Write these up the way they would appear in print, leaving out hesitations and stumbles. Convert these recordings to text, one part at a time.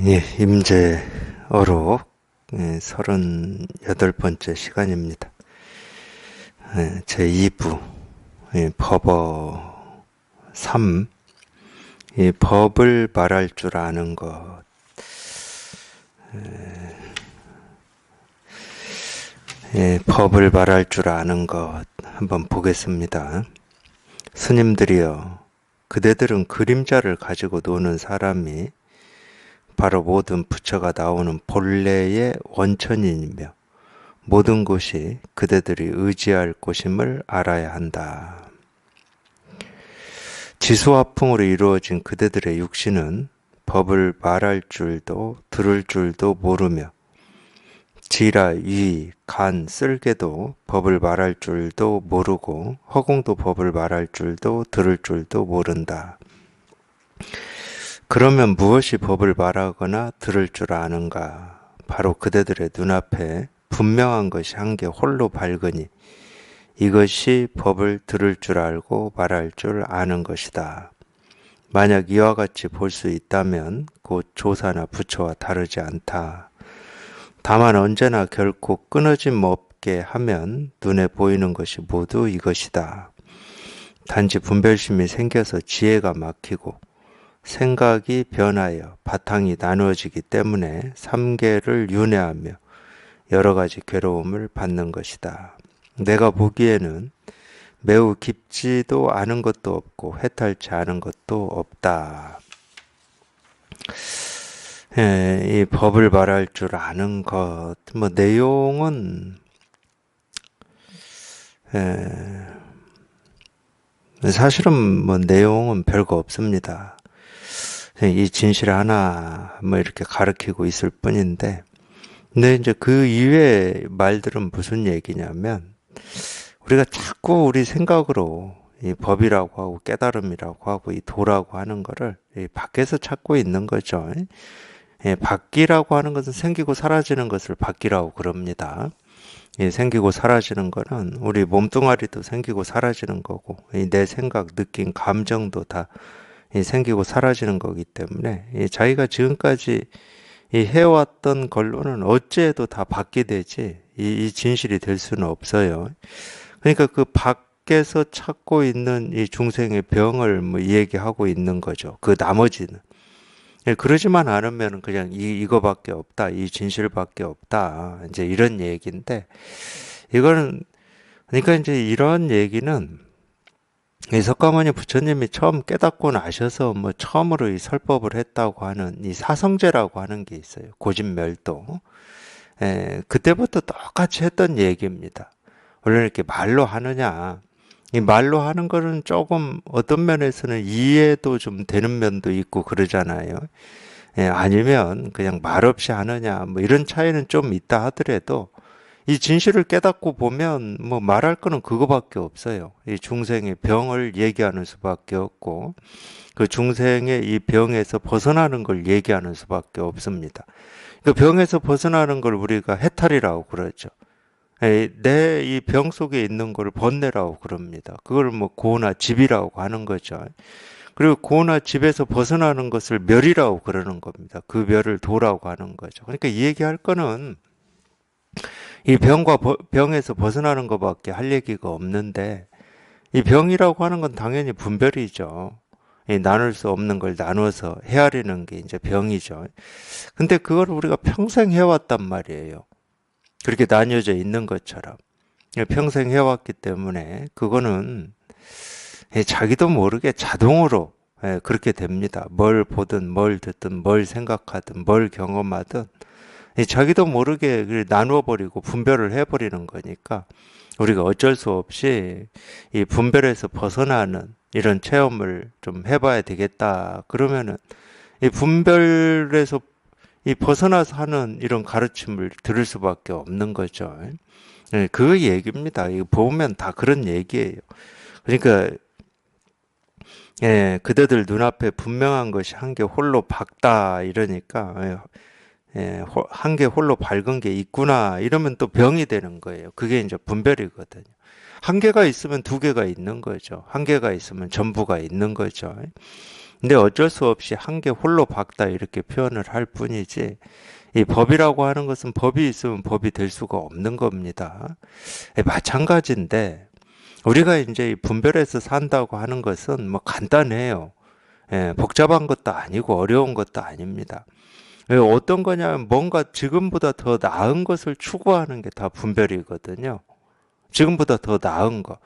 예, 임재어록 38번째 시간입니다. 제2부 법어 3 법을 말할 줄 아는 것. 법을 말할 줄 아는 것 한번 보겠습니다. 스님들이여, 그대들은 그림자를 가지고 노는 사람이 바로 모든 부처가 나오는 본래의 원천이며 모든 곳이 그대들이 의지할 곳임을 알아야 한다. 지수화풍으로 이루어진 그대들의 육신은 법을 말할 줄도 들을 줄도 모르며 지라, 위, 간, 쓸개도 법을 말할 줄도 모르고 허공도 법을 말할 줄도 들을 줄도 모른다. 그러면 무엇이 법을 말하거나 들을 줄 아는가? 바로 그대들의 눈앞에 분명한 것이 한 개 홀로 밝으니 이것이 법을 들을 줄 알고 말할 줄 아는 것이다. 만약 이와 같이 볼 수 있다면 곧 조사나 부처와 다르지 않다. 다만 언제나 결코 끊어짐 없게 하면 눈에 보이는 것이 모두 이것이다. 단지 분별심이 생겨서 지혜가 막히고 생각이 변하여 바탕이 나누어지기 때문에 삼계를 윤회하며 여러 가지 괴로움을 받는 것이다. 내가 보기에는 매우 깊지도 않은 것도 없고 해탈치 않은 것도 없다. 이 법을 말할 줄 아는 것, 내용은 사실은 내용은 별거 없습니다. 이 진실 하나 이렇게 가르치고 있을 뿐인데, 근데 이제 그 이외의 말들은 무슨 얘기냐면, 우리가 자꾸 우리 생각으로 이 법이라고 하고 깨달음이라고 하고 이 도라고 하는 거를 밖에서 찾고 있는 거죠. 밖이라고 하는 것은 생기고 사라지는 것을 밖이라고 그럽니다. 생기고 사라지는 거는 우리 몸뚱아리도 생기고 사라지는 거고, 내 생각, 느낌, 감정도 다 생기고 사라지는 거기 때문에 자기가 지금까지 해왔던 걸로는 어찌해도 다 밖이 되지 이 진실이 될 수는 없어요. 그러니까 그 밖에서 찾고 있는 이 중생의 병을 얘기하고 있는 거죠. 그 나머지는. 그러지만 않으면 그냥 이거밖에 없다. 이 진실밖에 없다. 이제 이런 얘기인데, 이거는, 그러니까 이제 이런 얘기는 이 석가모니 부처님이 처음 깨닫고 나셔서 처음으로 이 설법을 했다고 하는 이 사성제라고 하는 게 있어요. 고진멸도. 그때부터 똑같이 했던 얘기입니다. 원래 이렇게 말로 하느냐. 이 말로 하는 거는 조금 어떤 면에서는 이해도 좀 되는 면도 있고 그러잖아요. 아니면 그냥 말없이 하느냐. 이런 차이는 좀 있다 하더라도 이 진실을 깨닫고 보면 말할 거는 그거밖에 없어요. 이 중생의 병을 얘기하는 수밖에 없고 그 중생의 이 병에서 벗어나는 걸 얘기하는 수밖에 없습니다. 그 병에서 벗어나는 걸 우리가 해탈이라고 그러죠. 내 이 병 속에 있는 걸 번뇌라고 그럽니다. 그걸 고나 집이라고 하는 거죠. 그리고 고나 집에서 벗어나는 것을 멸이라고 그러는 겁니다. 그 멸을 도라고 하는 거죠. 그러니까 이 얘기할 거는 이 병에서 벗어나는 것밖에 할 얘기가 없는데, 이 병이라고 하는 건 당연히 분별이죠. 이 나눌 수 없는 걸 나누어서 헤아리는 게 이제 병이죠. 근데 그걸 우리가 평생 해왔단 말이에요. 그렇게 나뉘어져 있는 것처럼. 평생 해왔기 때문에 그거는 자기도 모르게 자동으로 그렇게 됩니다. 뭘 보든 뭘 듣든 뭘 생각하든 뭘 경험하든 자기도 모르게 나누어 버리고 분별을 해버리는 거니까 우리가 어쩔 수 없이 이 분별에서 벗어나는 이런 체험을 좀 해봐야 되겠다. 그러면은 이 분별에서 이 벗어나서 하는 이런 가르침을 들을 수밖에 없는 거죠. 그 얘기입니다. 이거 보면 다 그런 얘기예요. 그러니까 그대들 눈앞에 분명한 것이 한 개 홀로 밝다 이러니까 한 개 홀로 밝은 게 있구나 이러면 또 병이 되는 거예요. 그게 이제 분별이거든요. 한 개가 있으면 두 개가 있는 거죠. 한 개가 있으면 전부가 있는 거죠. 근데 어쩔 수 없이 한 개 홀로 박다 이렇게 표현을 할 뿐이지, 이 법이라고 하는 것은 법이 있으면 법이 될 수가 없는 겁니다. 마찬가지인데 우리가 이제 이 분별해서 산다고 하는 것은 뭐 간단해요. 복잡한 것도 아니고 어려운 것도 아닙니다. 어떤 거냐면 뭔가 지금보다 더 나은 것을 추구하는 게 다 분별이거든요. 지금보다 더 나은 거.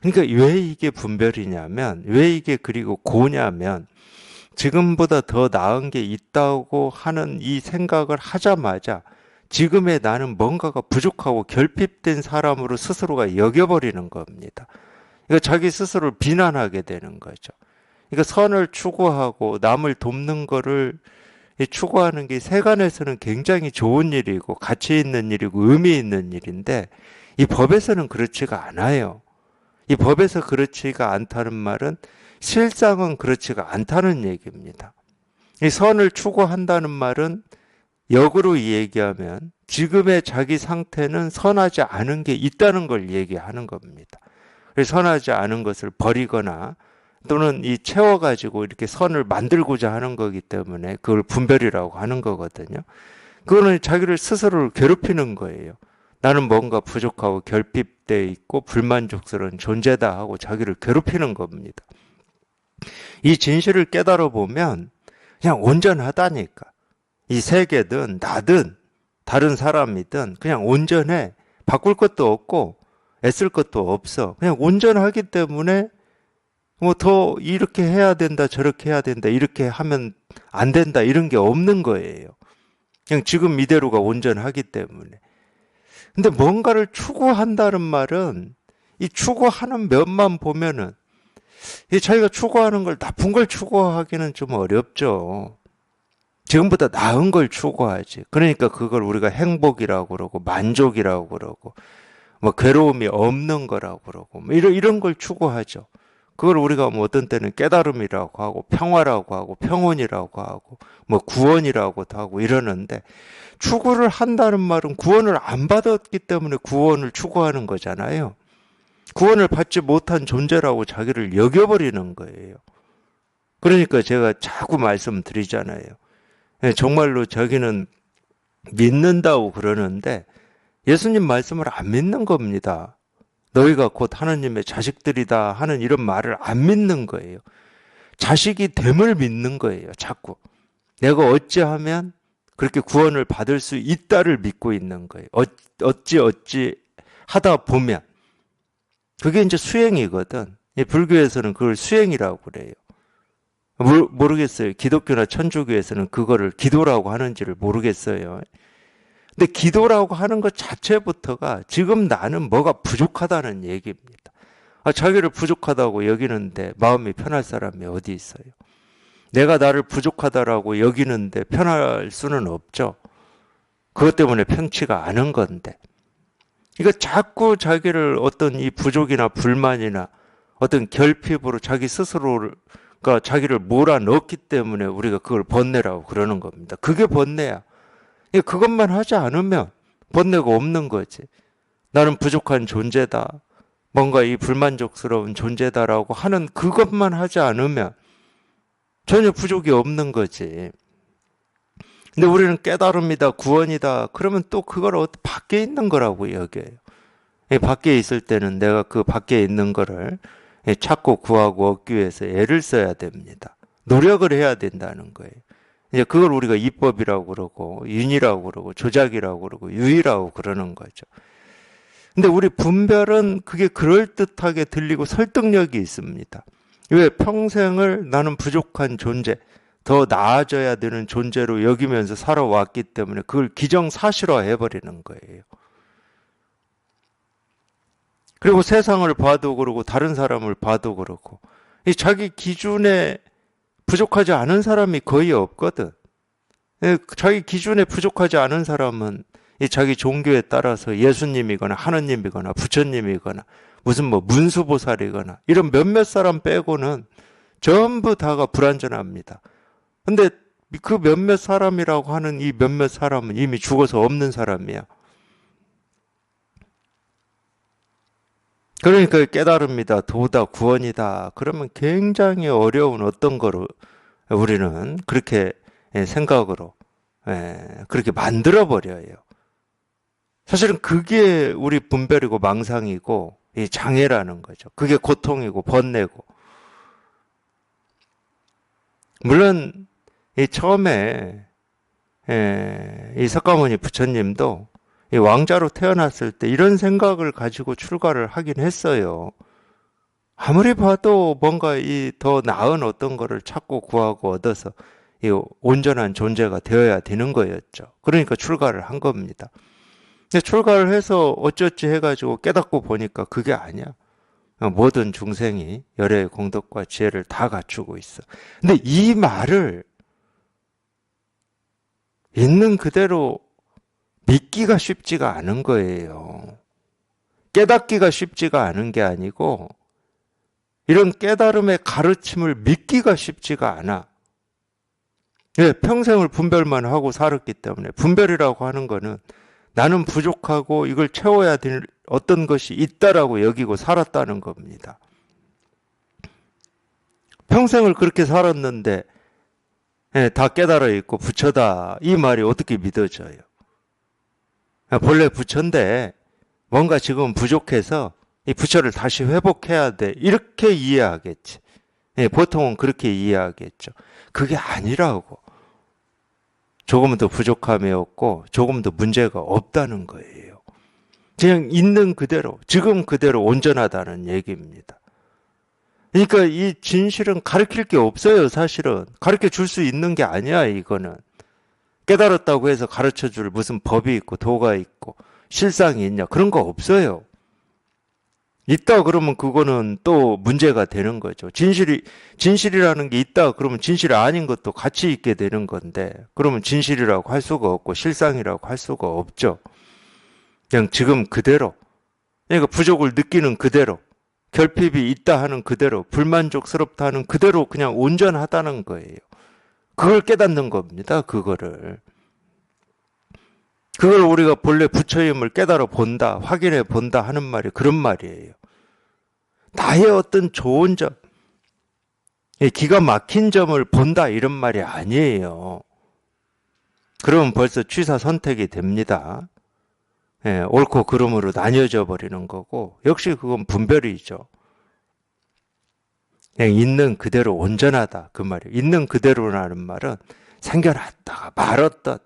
그러니까 왜 이게 분별이냐면, 왜 이게 그리고 고냐면, 지금보다 더 나은 게 있다고 하는 이 생각을 하자마자 지금의 나는 뭔가가 부족하고 결핍된 사람으로 스스로가 여겨버리는 겁니다. 이거 자기 스스로를 비난하게 되는 거죠. 그러니까 선을 추구하고 남을 돕는 거를 추구하는 게 세간에서는 굉장히 좋은 일이고 가치 있는 일이고 의미 있는 일인데, 이 법에서는 그렇지가 않아요. 이 법에서 그렇지가 않다는 말은 실상은 그렇지가 않다는 얘기입니다. 이 선을 추구한다는 말은 역으로 얘기하면 지금의 자기 상태는 선하지 않은 게 있다는 걸 얘기하는 겁니다. 그래서 선하지 않은 것을 버리거나 또는 이 채워가지고 이렇게 선을 만들고자 하는 거기 때문에 그걸 분별이라고 하는 거거든요. 그거는 자기를 스스로를 괴롭히는 거예요. 나는 뭔가 부족하고 결핍되어 있고 불만족스러운 존재다 하고 자기를 괴롭히는 겁니다. 이 진실을 깨달아 보면 그냥 온전하다니까. 이 세계든 나든 다른 사람이든 그냥 온전해. 바꿀 것도 없고 애쓸 것도 없어. 그냥 온전하기 때문에 뭐 더 이렇게 해야 된다, 저렇게 해야 된다, 이렇게 하면 안 된다, 이런 게 없는 거예요. 그냥 지금 이대로가 온전하기 때문에. 근데 뭔가를 추구한다는 말은 이 추구하는 면만 보면은 이 자기가 추구하는 걸 나쁜 걸 추구하기는 좀 어렵죠. 지금보다 나은 걸 추구하지. 그러니까 그걸 우리가 행복이라고 그러고 만족이라고 그러고 뭐 괴로움이 없는 거라고 그러고 뭐 이런 걸 추구하죠. 그걸 우리가 뭐 어떤 때는 깨달음이라고 하고 평화라고 하고 평온이라고 하고 뭐 구원이라고도 하고 이러는데, 추구를 한다는 말은 구원을 안 받았기 때문에 구원을 추구하는 거잖아요. 구원을 받지 못한 존재라고 자기를 여겨버리는 거예요. 그러니까 제가 자꾸 말씀드리잖아요. 정말로 자기는 믿는다고 그러는데 예수님 말씀을 안 믿는 겁니다. 너희가 곧 하나님의 자식들이다 하는 이런 말을 안 믿는 거예요. 자식이 됨을 믿는 거예요. 자꾸. 내가 어찌하면 그렇게 구원을 받을 수 있다를 믿고 있는 거예요. 어찌 하다 보면. 그게 이제 수행이거든. 불교에서는 그걸 수행이라고 그래요. 모르겠어요. 기독교나 천주교에서는 그거를 기도라고 하는지를 모르겠어요. 근데 기도라고 하는 것 자체부터가 지금 나는 뭐가 부족하다는 얘기입니다. 자기를 부족하다고 여기는데 마음이 편할 사람이 어디 있어요? 내가 나를 부족하다라고 여기는데 편할 수는 없죠. 그것 때문에 편치가 않은 건데. 이거 자꾸 자기를 어떤 이 부족이나 불만이나 어떤 결핍으로 자기 스스로가 자기를 몰아넣기 때문에 우리가 그걸 번뇌라고 그러는 겁니다. 그게 번뇌야. 그것만 하지 않으면 번뇌가 없는 거지. 나는 부족한 존재다. 뭔가 이 불만족스러운 존재다라고 하는 그것만 하지 않으면 전혀 부족이 없는 거지. 근데 우리는 깨달음이다, 구원이다. 그러면 또 그걸 밖에 있는 거라고 여겨요. 밖에 있을 때는 내가 그 밖에 있는 거를 찾고 구하고 얻기 위해서 애를 써야 됩니다. 노력을 해야 된다는 거예요. 이제 그걸 우리가 이법이라고 그러고 윤이라고 그러고 조작이라고 그러고 유의라고 그러는 거죠. 근데 우리 분별은 그게 그럴듯하게 들리고 설득력이 있습니다. 왜? 평생을 나는 부족한 존재, 더 나아져야 되는 존재로 여기면서 살아왔기 때문에 그걸 기정사실화해버리는 거예요. 그리고 세상을 봐도 그러고 다른 사람을 봐도 그러고 이 자기 기준에 부족하지 않은 사람이 거의 없거든. 자기 기준에 부족하지 않은 사람은 이 자기 종교에 따라서 예수님이거나 하느님이거나 부처님이거나 무슨 뭐 문수보살이거나 이런 몇몇 사람 빼고는 전부 다가 불완전합니다. 근데 그 몇몇 사람이라고 하는 이 몇몇 사람은 이미 죽어서 없는 사람이야. 그러니까 깨달음이다, 도다, 구원이다. 그러면 굉장히 어려운 어떤 거로 우리는 그렇게 생각으로 그렇게 만들어 버려요. 사실은 그게 우리 분별이고 망상이고 이 장애라는 거죠. 그게 고통이고 번뇌고. 물론 이 처음에 이 석가모니 부처님도 이 왕자로 태어났을 때 이런 생각을 가지고 출가를 하긴 했어요. 아무리 봐도 뭔가 이 더 나은 어떤 거를 찾고 구하고 얻어서 이 온전한 존재가 되어야 되는 거였죠. 그러니까 출가를 한 겁니다. 근데 출가를 해서 어쩌지 해가지고 깨닫고 보니까 그게 아니야. 모든 중생이 열애의 공덕과 지혜를 다 갖추고 있어. 근데 이 말을 있는 그대로 믿기가 쉽지가 않은 거예요. 깨닫기가 쉽지가 않은 게 아니고 이런 깨달음의 가르침을 믿기가 쉽지가 않아. 평생을 분별만 하고 살았기 때문에 분별이라고 하는 거는 나는 부족하고 이걸 채워야 될 어떤 것이 있다라고 여기고 살았다는 겁니다. 평생을 그렇게 살았는데 다 깨달아 있고 부처다 이 말이 어떻게 믿어져요? 본래 부처인데 뭔가 지금 부족해서 이 부처를 다시 회복해야 돼 이렇게 이해하겠지. 보통은 그렇게 이해하겠죠. 그게 아니라고. 조금 더 부족함이 없고 조금 더 문제가 없다는 거예요. 그냥 있는 그대로 지금 그대로 온전하다는 얘기입니다. 그러니까 이 진실은 가르칠 게 없어요. 사실은 가르쳐 줄 수 있는 게 아니야. 이거는 깨달았다고 해서 가르쳐 줄 무슨 법이 있고 도가 있고 실상이 있냐 그런 거 없어요. 있다 그러면 그거는 또 문제가 되는 거죠. 진실이라는 게 있다 그러면 진실이 아닌 것도 같이 있게 되는 건데 그러면 진실이라고 할 수가 없고 실상이라고 할 수가 없죠. 그냥 지금 그대로 그러니까 부족을 느끼는 그대로 결핍이 있다 하는 그대로 불만족스럽다 하는 그대로 그냥 온전하다는 거예요. 그걸 깨닫는 겁니다. 그걸 우리가 본래 부처임을 깨달아 본다, 확인해 본다 하는 말이 그런 말이에요. 나의 어떤 좋은 점, 기가 막힌 점을 본다 이런 말이 아니에요. 그러면 벌써 취사 선택이 됩니다. 옳고 그름으로 나뉘어져 버리는 거고 역시 그건 분별이죠. 그냥 있는 그대로 온전하다 그 말이에요. 있는 그대로라는 말은 생겨났다가 말았던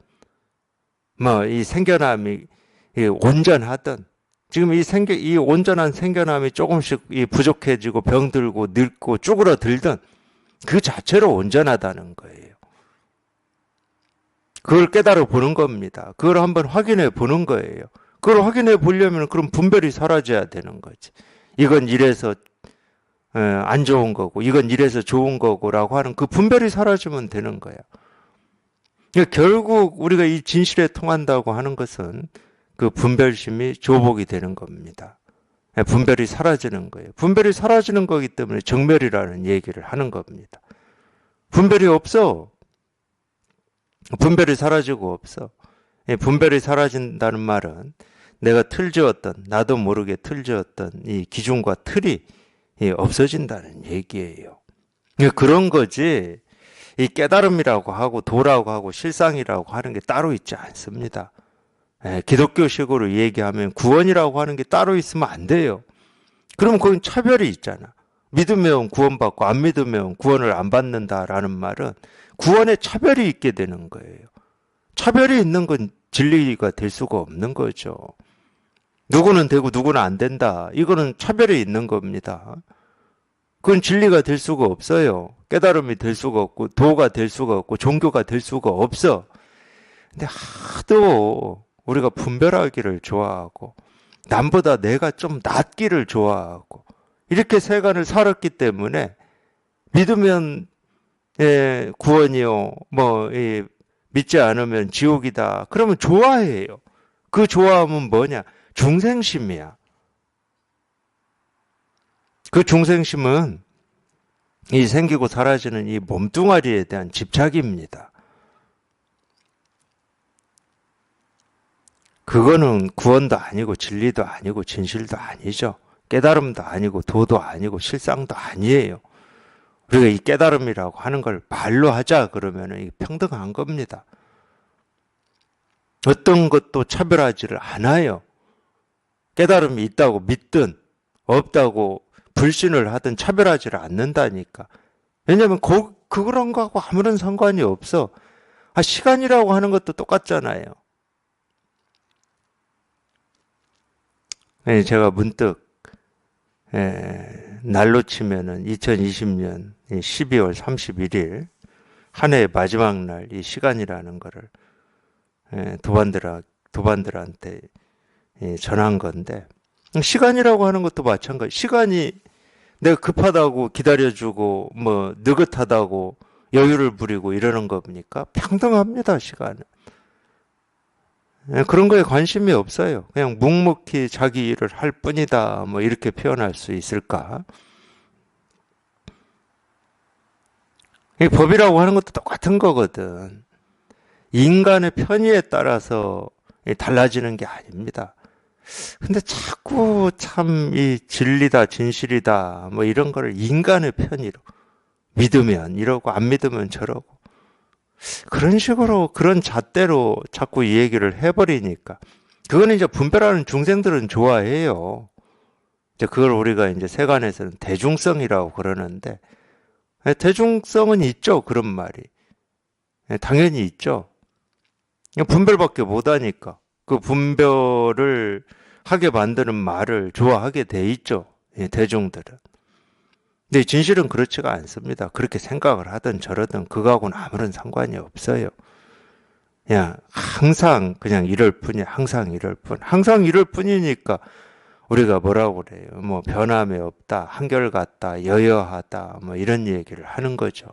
이 생겨남이 온전하던 지금 이 온전한 생겨남이 조금씩 부족해지고 병들고 늙고 쭈그러들던 그 자체로 온전하다는 거예요. 그걸 깨달아 보는 겁니다. 그걸 한번 확인해 보는 거예요. 그걸 확인해 보려면 그럼 분별이 사라져야 되는 거지. 이건 이래서 안 좋은 거고 이건 이래서 좋은 거고라고 하는 그 분별이 사라지면 되는 거야. 결국 우리가 이 진실에 통한다고 하는 것은 그 분별심이 조복이 되는 겁니다. 분별이 사라지는 거예요. 분별이 사라지는 거기 때문에 정멸이라는 얘기를 하는 겁니다. 분별이 없어. 분별이 사라지고 없어. 분별이 사라진다는 말은 내가 틀지었던 나도 모르게 틀지었던 이 기준과 틀이 없어진다는 얘기예요. 그런 거지. 이 깨달음이라고 하고 도라고 하고 실상이라고 하는 게 따로 있지 않습니다. 기독교식으로 얘기하면 구원이라고 하는 게 따로 있으면 안 돼요. 그럼 그건 차별이 있잖아. 믿으면 구원받고 안 믿으면 구원을 안 받는다라는 말은 구원에 차별이 있게 되는 거예요. 차별이 있는 건 진리가 될 수가 없는 거죠. 누구는 되고 누구는 안 된다. 이거는 차별이 있는 겁니다. 그건 진리가 될 수가 없어요. 깨달음이 될 수가 없고 도가 될 수가 없고 종교가 될 수가 없어. 근데 하도 우리가 분별하기를 좋아하고 남보다 내가 좀 낫기를 좋아하고 이렇게 세간을 살았기 때문에 믿으면 구원이요 믿지 않으면 지옥이다. 그러면 좋아해요. 그 좋아함은 뭐냐? 중생심이야. 그 중생심은 이 생기고 사라지는 이 몸뚱아리에 대한 집착입니다. 그거는 구원도 아니고 진리도 아니고 진실도 아니죠. 깨달음도 아니고 도도 아니고 실상도 아니에요. 우리가 이 깨달음이라고 하는 걸 말로 하자 그러면은 이 평등한 겁니다. 어떤 것도 차별하지를 않아요. 깨달음이 있다고 믿든 없다고 불신을 하든 차별하지를 않는다니까. 왜냐하면 그런 거하고 아무런 상관이 없어. 시간이라고 하는 것도 똑같잖아요. 제가 문득 날로 치면은 2020년 12월 31일 한 해의 마지막 날 이 시간이라는 거를 도반들한테 전한 건데, 시간이라고 하는 것도 마찬가지. 시간이 내가 급하다고 기다려주고 뭐 느긋하다고 여유를 부리고 이러는 겁니까? 평등합니다, 시간은. 그런 거에 관심이 없어요. 그냥 묵묵히 자기 일을 할 뿐이다, 뭐 이렇게 표현할 수 있을까? 이 법이라고 하는 것도 똑같은 거거든. 인간의 편의에 따라서 달라지는 게 아닙니다. 근데 자꾸 참 이 진리다, 진실이다, 뭐 이런 거를 인간의 편의로 믿으면 이러고 안 믿으면 저러고 그런 식으로 그런 잣대로 자꾸 이 얘기를 해버리니까 그거는 이제 분별하는 중생들은 좋아해요. 이제 그걸 우리가 이제 세간에서는 대중성이라고 그러는데 대중성은 있죠. 그런 말이. 당연히 있죠. 분별밖에 못하니까 그 분별을 하게 만드는 말을 좋아하게 돼 있죠. 대중들은. 근데 진실은 그렇지가 않습니다. 그렇게 생각을 하든 저러든 그거하고는 아무런 상관이 없어요. 그냥 항상 그냥 이럴 뿐이야. 항상 이럴 뿐. 항상 이럴 뿐이니까 우리가 뭐라고 그래요. 뭐 변함이 없다, 한결같다, 여여하다, 뭐 이런 얘기를 하는 거죠.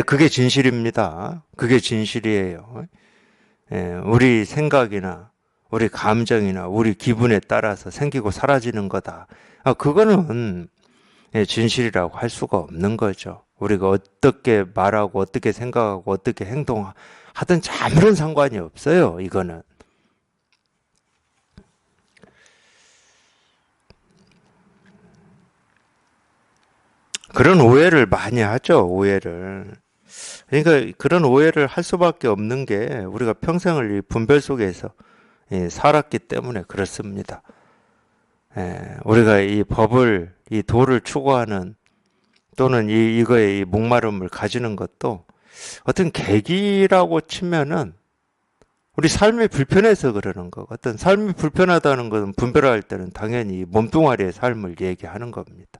그게 진실입니다. 그게 진실이에요. 우리 생각이나 우리 감정이나 우리 기분에 따라서 생기고 사라지는 거다. 그거는 진실이라고 할 수가 없는 거죠. 우리가 어떻게 말하고 어떻게 생각하고 어떻게 행동하든지 아무런 상관이 없어요. 이거는. 그런 오해를 많이 하죠. 오해를. 그러니까 그런 오해를 할 수밖에 없는 게 우리가 평생을 이 분별 속에서 살았기 때문에 그렇습니다. 우리가 이 법을, 이 도를 추구하는 또는 이거에 이 목마름을 가지는 것도 어떤 계기라고 치면은 우리 삶이 불편해서 그러는 거거든. 삶이 불편하다는 것은 분별할 때는 당연히 몸뚱아리의 삶을 얘기하는 겁니다.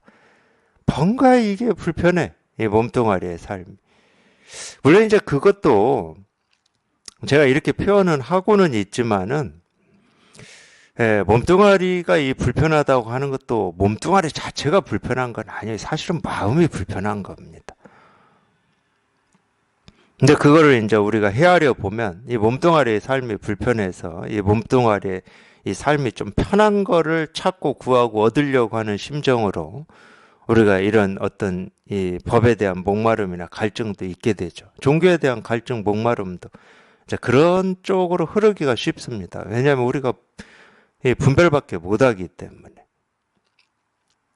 뭔가 이게 불편해. 이 몸뚱아리의 삶이. 물론 이제 그것도 제가 이렇게 표현은 하고는 있지만은 몸뚱아리가 이 불편하다고 하는 것도 몸뚱아리 자체가 불편한 건 아니에요. 사실은 마음이 불편한 겁니다. 근데 그거를 이제 우리가 헤아려 보면 이 몸뚱아리의 삶이 불편해서 이 몸뚱아리의 이 삶이 좀 편한 거를 찾고 구하고 얻으려고 하는 심정으로 우리가 이런 어떤 이 법에 대한 목마름이나 갈증도 있게 되죠. 종교에 대한 갈증, 목마름도 이제 그런 쪽으로 흐르기가 쉽습니다. 왜냐하면 우리가 이 분별밖에 못하기 때문에.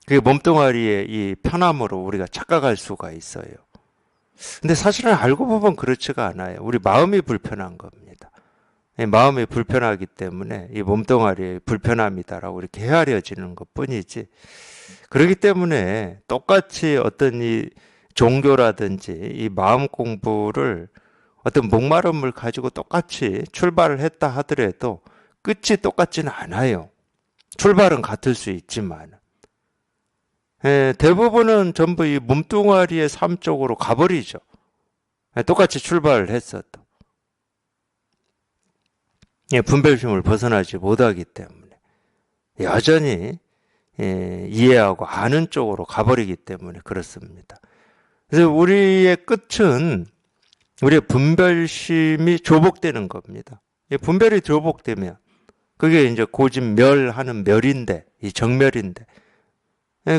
그게 몸뚱아리의 이 편함으로 우리가 착각할 수가 있어요. 근데 사실은 알고 보면 그렇지가 않아요. 우리 마음이 불편한 겁니다. 이 마음이 불편하기 때문에 이 몸뚱아리의 불편함이다라고 이렇게 헤아려지는 것 뿐이지. 그렇기 때문에 똑같이 어떤 이 종교라든지 이 마음 공부를 어떤 목마름을 가지고 똑같이 출발을 했다 하더라도 끝이 똑같지는 않아요. 출발은 같을 수 있지만. 대부분은 전부 이 몸뚱아리의 삶 쪽으로 가버리죠. 똑같이 출발을 했어도. 분별심을 벗어나지 못하기 때문에. 여전히 이해하고 아는 쪽으로 가버리기 때문에 그렇습니다. 그래서 우리의 끝은 우리의 분별심이 조복되는 겁니다. 분별이 조복되면 그게 이제 고진멸하는 멸인데, 이 정멸인데,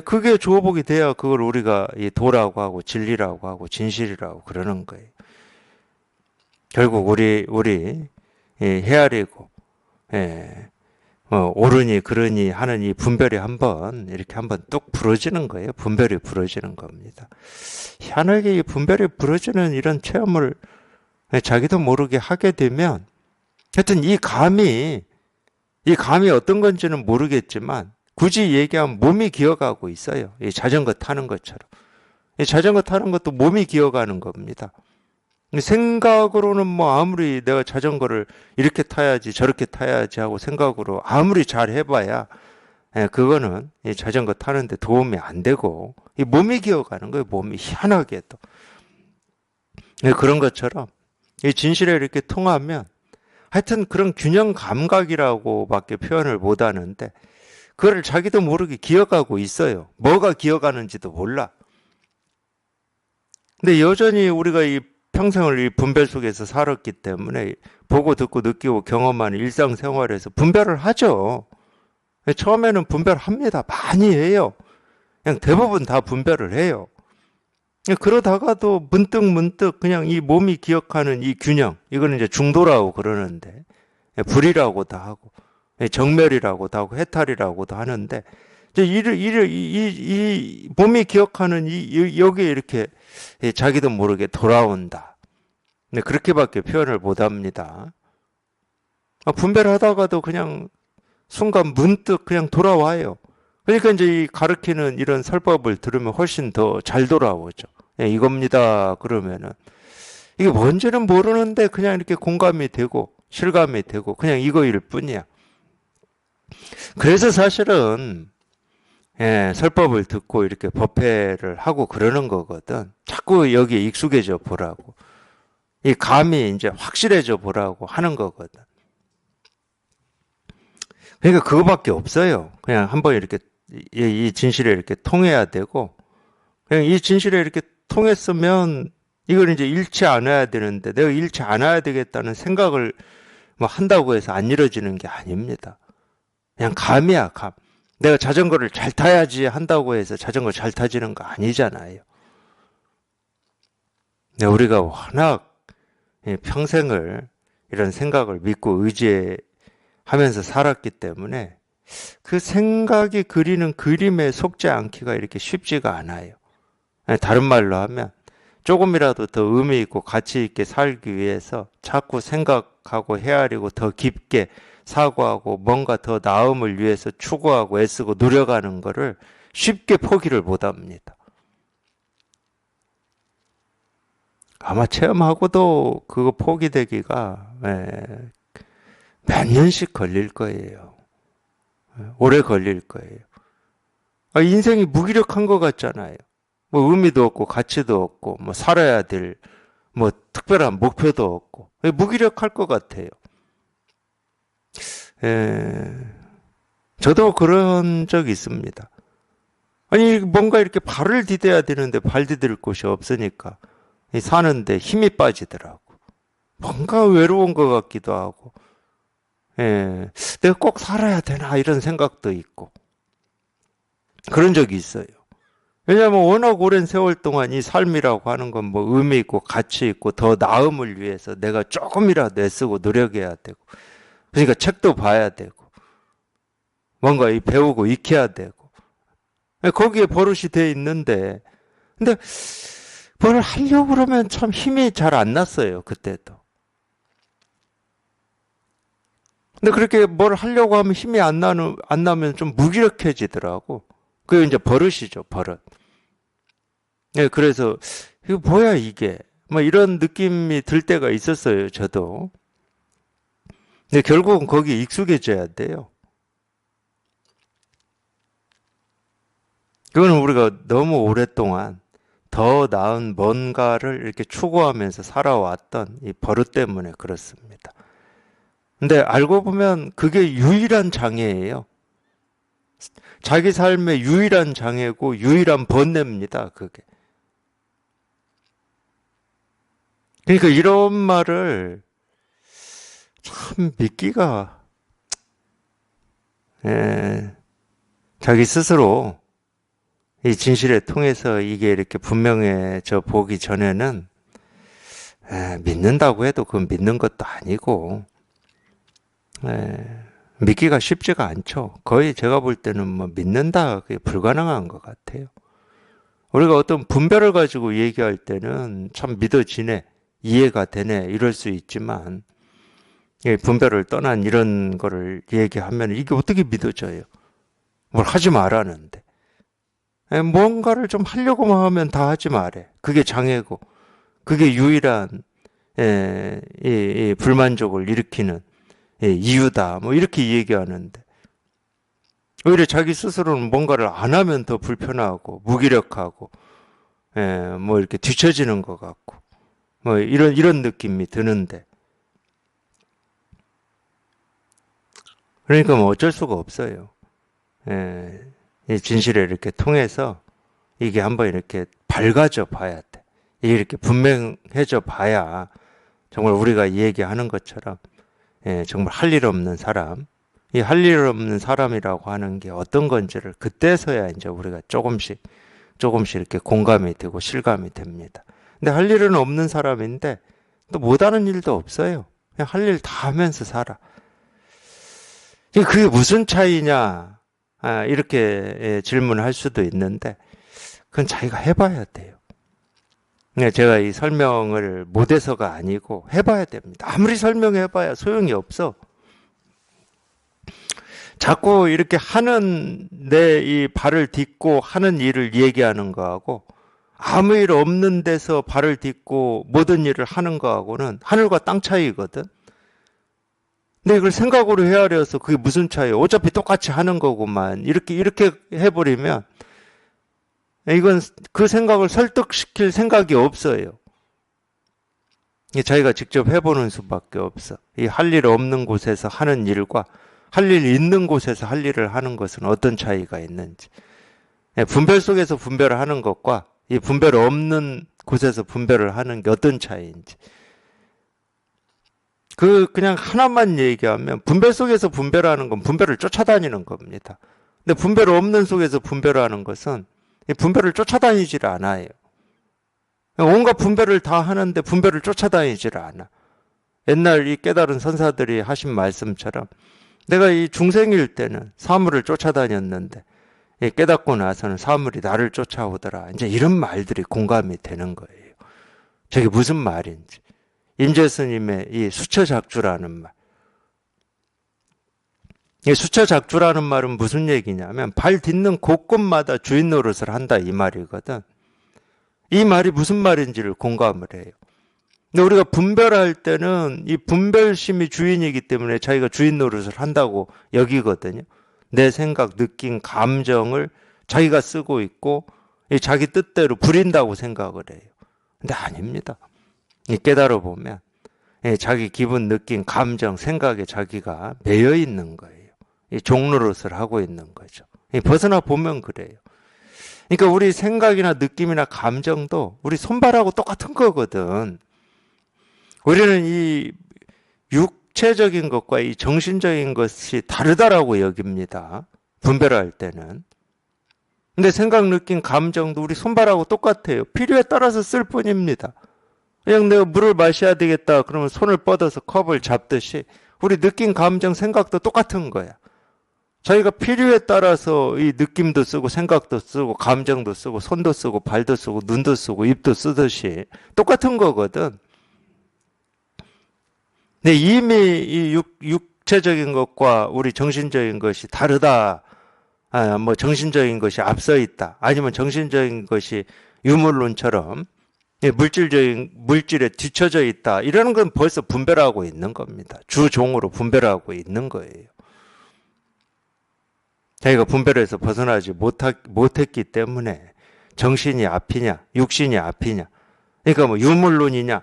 그게 조복이 돼야 그걸 우리가 이 도라고 하고 진리라고 하고 진실이라고 그러는 거예요. 결국 우리 헤아리고 옳으니 그러니 하는 이 분별이 이렇게 한번 뚝 부러지는 거예요. 분별이 부러지는 겁니다. 희한하게 이 분별이 부러지는 이런 체험을 자기도 모르게 하게 되면 하여튼 이 감이 어떤 건지는 모르겠지만 굳이 얘기하면 몸이 기억하고 있어요. 이 자전거 타는 것처럼. 이 자전거 타는 것도 몸이 기억하는 겁니다. 생각으로는 뭐 아무리 내가 자전거를 이렇게 타야지 저렇게 타야지 하고 생각으로 아무리 잘 해봐야 그거는 이 자전거 타는데 도움이 안 되고 이 몸이 기억하는 거예요. 몸이 희한하게도. 그런 것처럼 이 진실에 이렇게 통하면 하여튼 그런 균형 감각이라고밖에 표현을 못 하는데 그거를 자기도 모르게 기억하고 있어요. 뭐가 기억하는지도 몰라. 근데 여전히 우리가 이 평생을 이 분별 속에서 살았기 때문에 보고 듣고 느끼고 경험하는 일상생활에서 분별을 하죠. 처음에는 분별합니다. 많이 해요. 그냥 대부분 다 분별을 해요. 그러다가도 문득 그냥 이 몸이 기억하는 이 균형, 이거는 이제 중도라고 그러는데, 불이라고도 하고, 정멸이라고도 하고, 해탈이라고도 하는데, 이제 이 몸이 기억하는 여기에 이렇게 자기도 모르게 돌아온다. 네, 그렇게밖에 표현을 못 합니다. 분별하다가도 그냥 순간 문득 그냥 돌아와요. 그러니까 이제 이 가르치는 이런 설법을 들으면 훨씬 더 잘 돌아오죠. 이겁니다. 그러면은 이게 뭔지는 모르는데 그냥 이렇게 공감이 되고 실감이 되고 그냥 이거일 뿐이야. 그래서 사실은 설법을 듣고 이렇게 법회를 하고 그러는 거거든. 자꾸 여기에 익숙해져 보라고. 이 감이 이제 확실해져 보라고 하는 거거든. 그러니까 그거밖에 없어요. 그냥 한번 이렇게 이 진실에 이렇게 통해야 되고, 그냥 이 진실에 이렇게 통했으면 이걸 이제 잃지 않아야 되는데, 내가 잃지 않아야 되겠다는 생각을 뭐 한다고 해서 안 이루어지는 게 아닙니다. 그냥 감이야, 감. 내가 자전거를 잘 타야지 한다고 해서 자전거 잘 타지는 거 아니잖아요. 우리가 워낙 평생을 이런 생각을 믿고 의지하면서 살았기 때문에 그 생각이 그리는 그림에 속지 않기가 이렇게 쉽지가 않아요. 다른 말로 하면 조금이라도 더 의미 있고 가치 있게 살기 위해서 자꾸 생각하고 헤아리고 더 깊게 사고하고 뭔가 더 나음을 위해서 추구하고 애쓰고 노력하는 거를 쉽게 포기를 못 합니다. 아마 체험하고도 그거 포기되기가 몇 년씩 걸릴 거예요. 오래 걸릴 거예요. 인생이 무기력한 것 같잖아요. 뭐 의미도 없고 가치도 없고 뭐 살아야 될 뭐 특별한 목표도 없고 무기력할 것 같아요. 저도 그런 적이 있습니다. 아니 뭔가 이렇게 발을 디뎌야 되는데 발 디딜 곳이 없으니까 사는데 힘이 빠지더라고. 뭔가 외로운 것 같기도 하고 내가 꼭 살아야 되나 이런 생각도 있고 그런 적이 있어요. 왜냐하면 워낙 오랜 세월 동안 이 삶이라고 하는 건 뭐 의미 있고 가치 있고 더 나음을 위해서 내가 조금이라도 애쓰고 노력해야 되고 그러니까 책도 봐야 되고 뭔가 배우고 익혀야 되고 거기에 버릇이 돼 있는데 근데 뭘 하려고 그러면 참 힘이 잘 안 났어요. 그때도. 근데 그렇게 뭘 하려고 하면 힘이 안 나면 좀 무기력해지더라고. 그게 이제 버릇이죠, 버릇. 그래서, 이거 뭐야, 이게. 뭐 이런 느낌이 들 때가 있었어요, 저도. 근데 결국은 거기에 익숙해져야 돼요. 그거는 우리가 너무 오랫동안 더 나은 뭔가를 이렇게 추구하면서 살아왔던 이 버릇 때문에 그렇습니다. 근데 알고 보면 그게 유일한 장애예요. 자기 삶의 유일한 장애고 유일한 번뇌입니다. 그게. 그러니까 이런 말을 참 믿기가 자기 스스로 이 진실에 통해서 이게 이렇게 분명해져 보기 전에는 믿는다고 해도 그건 믿는 것도 아니고 믿기가 쉽지가 않죠. 거의 제가 볼 때는 뭐 믿는다, 그게 불가능한 것 같아요. 우리가 어떤 분별을 가지고 얘기할 때는 참 믿어지네, 이해가 되네, 이럴 수 있지만, 분별을 떠난 이런 거를 얘기하면 이게 어떻게 믿어져요? 뭘 하지 말라는데. 뭔가를 좀 하려고만 하면 다 하지 말래. 그게 장애고, 그게 유일한 이 불만족을 일으키는 이유다. 뭐 이렇게 얘기하는데 오히려 자기 스스로는 뭔가를 안 하면 더 불편하고 무기력하고 뭐 이렇게 뒤처지는 것 같고 뭐 이런 느낌이 드는데 그러니까 뭐 어쩔 수가 없어요. 이 진실을 이렇게 통해서 이게 한번 이렇게 밝아져 봐야 돼. 이게 이렇게 분명해져 봐야 정말 우리가 얘기하는 것처럼 정말 할 일 없는 사람, 이 할 일 없는 사람이라고 하는 게 어떤 건지를 그때서야 이제 우리가 조금씩 이렇게 공감이 되고 실감이 됩니다. 근데 할 일은 없는 사람인데 또 못하는 일도 없어요. 그냥 할 일 다 하면서 살아. 그게 무슨 차이냐? 이렇게 질문할 수도 있는데 그건 자기가 해봐야 돼요. 제가 이 설명을 못해서가 아니고 해봐야 됩니다. 아무리 설명해봐야 소용이 없어. 자꾸 이렇게 하는 내 이 발을 딛고 하는 일을 얘기하는 거하고 아무 일 없는 데서 발을 딛고 모든 일을 하는 거하고는 하늘과 땅 차이거든. 근데 이걸 생각으로 헤아려서 그게 무슨 차이야? 어차피 똑같이 하는 거구만. 이렇게 해버리면 이건 그 생각을 설득시킬 생각이 없어요. 자기가 직접 해보는 수밖에 없어. 이 할 일 없는 곳에서 하는 일과 할 일 있는 곳에서 할 일을 하는 것은 어떤 차이가 있는지. 분별 속에서 분별을 하는 것과 이 분별 없는 곳에서 분별을 하는 게 어떤 차이인지. 그냥 하나만 얘기하면 분별 속에서 분별하는 건 분별을 쫓아다니는 겁니다. 근데 분별 없는 속에서 분별하는 것은 분별을 쫓아다니질 않아요. 온갖 분별을 다 하는데 분별을 쫓아다니질 않아. 옛날 이 깨달은 선사들이 하신 말씀처럼 내가 이 중생일 때는 사물을 쫓아다녔는데 깨닫고 나서는 사물이 나를 쫓아오더라. 이제 이런 말들이 공감이 되는 거예요. 저게 무슨 말인지. 임재 스님의 이 수처작주라는 말. 이 수처작주라는 말은 무슨 얘기냐면 발 딛는 곳곳마다 주인 노릇을 한다 이 말이거든. 이 말이 무슨 말인지를 공감을 해요. 근데 우리가 분별할 때는 이 분별심이 주인이기 때문에 자기가 주인 노릇을 한다고 여기거든요. 내 생각, 느낌, 감정을 자기가 쓰고 있고 자기 뜻대로 부린다고 생각을 해요. 근데 아닙니다. 깨달아 보면 자기 기분, 느낌, 감정, 생각에 자기가 매여 있는 거예요. 종노릇을 하고 있는 거죠. 벗어나 보면 그래요. 그러니까 우리 생각이나 느낌이나 감정도 우리 손발하고 똑같은 거거든. 우리는 이 육체적인 것과 이 정신적인 것이 다르다라고 여깁니다. 분별할 때는. 근데 생각, 느낌, 감정도 우리 손발하고 똑같아요. 필요에 따라서 쓸 뿐입니다. 그냥 내가 물을 마셔야 되겠다 그러면 손을 뻗어서 컵을 잡듯이 우리 느낌, 감정, 생각도 똑같은 거야. 자기가 필요에 따라서 이 느낌도 쓰고 생각도 쓰고 감정도 쓰고 손도 쓰고 발도 쓰고 눈도 쓰고 입도 쓰듯이 똑같은 거거든. 근데 이미 이 육체적인 것과 우리 정신적인 것이 다르다. 뭐 정신적인 것이 앞서 있다. 아니면 정신적인 것이 유물론처럼 물질에 뒤처져 있다. 이러는 건 벌써 분별하고 있는 겁니다. 주종으로 분별하고 있는 거예요. 자기가 분별해서 벗어나지 못했기 때문에 정신이 앞이냐, 육신이 앞이냐. 그러니까 뭐 유물론이냐,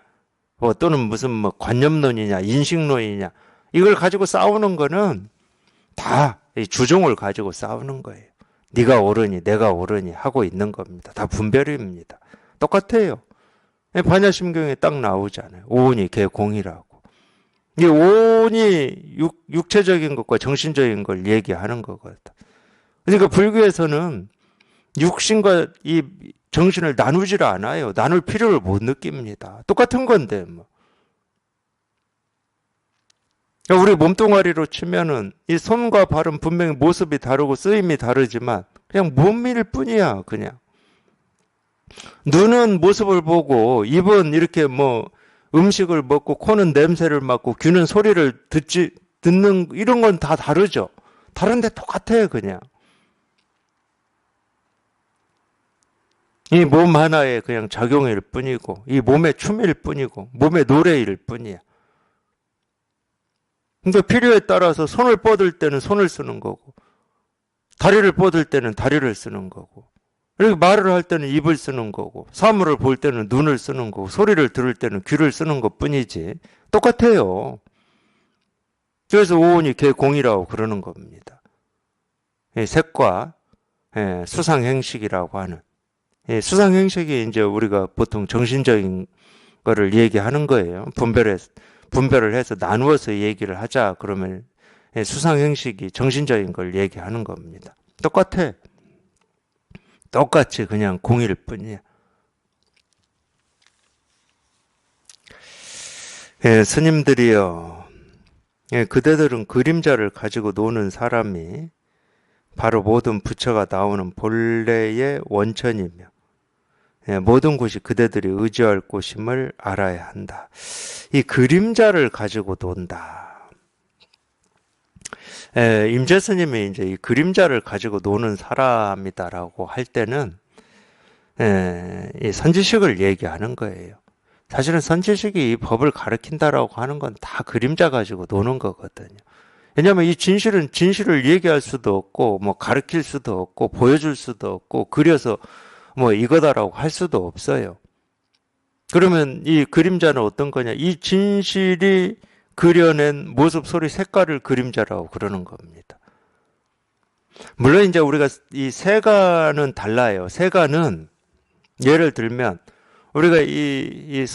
또는 무슨 뭐 관념론이냐, 인식론이냐. 이걸 가지고 싸우는 거는 다 주종을 가지고 싸우는 거예요. 네가 옳으니 내가 옳으니 하고 있는 겁니다. 다 분별입니다. 똑같아요. 반야심경에 딱 나오잖아요. 오온이 개공이라고. 이 오온이 육체적인 것과 정신적인 걸 얘기하는 거거든. 그러니까 불교에서는 육신과 이 정신을 나누질 않아요. 나눌 필요를 못 느낍니다. 똑같은 건데 뭐. 우리 몸뚱아리로 치면은 이 손과 발은 분명히 모습이 다르고 쓰임이 다르지만 그냥 몸일 뿐이야, 그냥. 눈은 모습을 보고, 입은 이렇게 뭐 음식을 먹고, 코는 냄새를 맡고, 귀는 소리를 듣는, 이런 건 다 다르죠. 다른데 똑같아요, 그냥. 이 몸 하나에 그냥 작용일 뿐이고, 이 몸의 춤일 뿐이고, 몸의 노래일 뿐이야. 그러니까 필요에 따라서 손을 뻗을 때는 손을 쓰는 거고, 다리를 뻗을 때는 다리를 쓰는 거고, 그리고 말을 할 때는 입을 쓰는 거고, 사물을 볼 때는 눈을 쓰는 거고, 소리를 들을 때는 귀를 쓰는 것 뿐이지. 똑같아요. 그래서 오온이 개공이라고 그러는 겁니다. 색과 수상행식이라고 하는. 수상행식이 이제 우리가 보통 정신적인 거를 얘기하는 거예요. 분별을 해서 나누어서 얘기를 하자 그러면 수상행식이 정신적인 걸 얘기하는 겁니다. 똑같아. 똑같이 그냥 공일 뿐이야. 스님들이요. 그대들은 그림자를 가지고 노는 사람이 바로 모든 부처가 나오는 본래의 원천이며 모든 곳이 그대들이 의지할 곳임을 알아야 한다. 이 그림자를 가지고 논다. 임재 스님이 이제 이 그림자를 가지고 노는 사람이다라고 할 때는 이 선지식을 얘기하는 거예요. 사실은 선지식이 이 법을 가르친다라고 하는 건 다 그림자 가지고 노는 거거든요. 왜냐하면 이 진실을 얘기할 수도 없고, 뭐 가르칠 수도 없고, 보여줄 수도 없고, 그려서 뭐 이거다라고 할 수도 없어요. 그러면 이 그림자는 어떤 거냐? 이 진실이 그려낸 모습, 소리, 색깔을 그림자라고 그러는 겁니다. 물론 이제 우리가 이 세간은 달라요. 세간은 예를 들면 우리가 이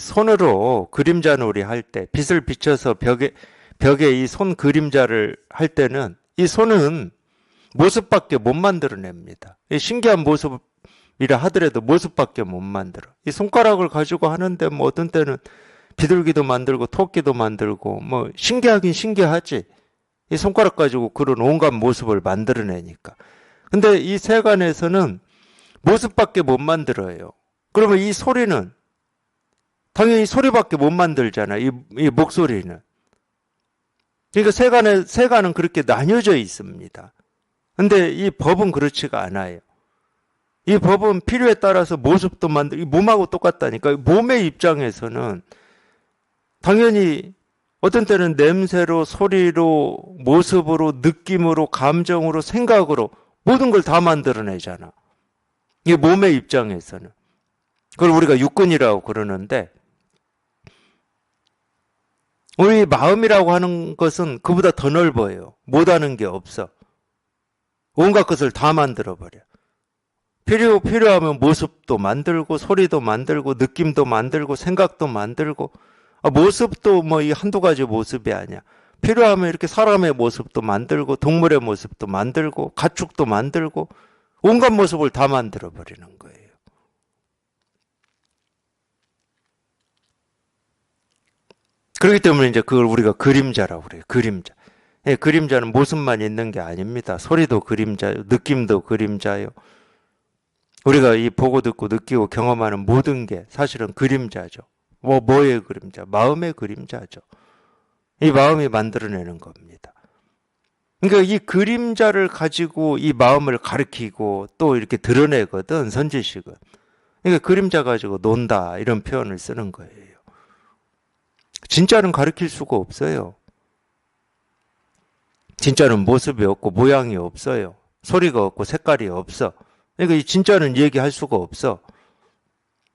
손으로 그림자 놀이 할 때 빛을 비춰서 벽에 이 손 그림자를 할 때는 이 손은 모습밖에 못 만들어냅니다. 신기한 모습이라 하더라도 모습밖에 못 만들어. 이 손가락을 가지고 하는데 뭐 어떤 때는 비둘기도 만들고 토끼도 만들고 뭐 신기하긴 신기하지. 이 손가락 가지고 그런 온갖 모습을 만들어내니까. 근데 이 세간에서는 모습밖에 못 만들어요. 그러면 이 소리는 당연히 소리밖에 못 만들잖아. 이 목소리는. 그러니까 세간은 그렇게 나뉘어져 있습니다. 근데 이 법은 그렇지가 않아요. 이 법은 필요에 따라서 모습도 이 몸하고 똑같다니까. 몸의 입장에서는 당연히 어떤 때는 냄새로, 소리로, 모습으로, 느낌으로, 감정으로, 생각으로 모든 걸 다 만들어내잖아. 이게 몸의 입장에서는. 그걸 우리가 육근이라고 그러는데 우리 마음이라고 하는 것은 그보다 더 넓어요. 못하는 게 없어. 온갖 것을 다 만들어버려. 필요하면 모습도 만들고 소리도 만들고 느낌도 만들고 생각도 만들고 모습도 뭐 이 한두 가지 모습이 아니야. 필요하면 이렇게 사람의 모습도 만들고 동물의 모습도 만들고 가축도 만들고 온갖 모습을 다 만들어버리는 거예요. 그렇기 때문에 이제 그걸 우리가 그림자라고 그래요. 그림자. 그림자는 모습만 있는 게 아닙니다. 소리도 그림자요. 느낌도 그림자요. 우리가 이 보고 듣고 느끼고 경험하는 모든 게 사실은 그림자죠. 뭐의 그림자? 마음의 그림자죠. 이 마음이 만들어내는 겁니다. 그러니까 이 그림자를 가지고 이 마음을 가리키고 또 이렇게 드러내거든, 선지식은. 그러니까 그림자 가지고 논다 이런 표현을 쓰는 거예요. 진짜는 가리킬 수가 없어요. 진짜는 모습이 없고 모양이 없어요. 소리가 없고 색깔이 없어. 그러니까 이 진짜는 얘기할 수가 없어.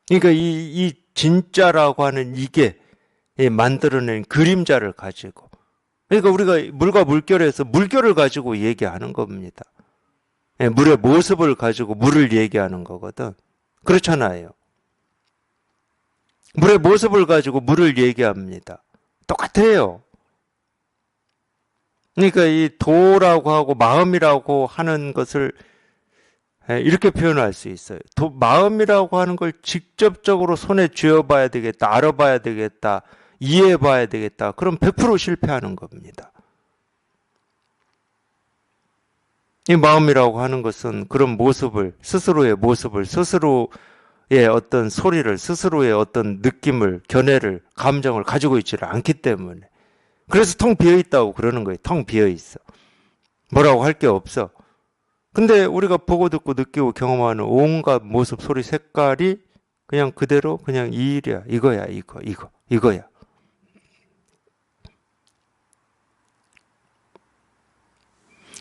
그러니까 이 진짜라고 하는 이게 만들어낸 그림자를 가지고. 그러니까 우리가 물과 물결에서 물결을 가지고 얘기하는 겁니다. 물의 모습을 가지고 물을 얘기하는 거거든. 그렇잖아요. 물의 모습을 가지고 물을 얘기합니다. 똑같아요. 그러니까 이 도라고 하고 마음이라고 하는 것을 이렇게 표현할 수 있어요. 마음이라고 하는 걸 직접적으로 손에 쥐어봐야 되겠다, 알아봐야 되겠다. 이해해 봐야 되겠다. 그럼 100% 실패하는 겁니다. 이 마음이라고 하는 것은 그런 모습을, 스스로의 모습을, 스스로의 어떤 소리를, 스스로의 어떤 느낌을, 견해를, 감정을 가지고 있지를 않기 때문에. 그래서 텅 비어 있다고 그러는 거예요. 텅 비어 있어. 뭐라고 할 게 없어. 근데 우리가 보고 듣고 느끼고 경험하는 온갖 모습, 소리, 색깔이 그냥 그대로 그냥 이 일이야. 이거야, 이거야.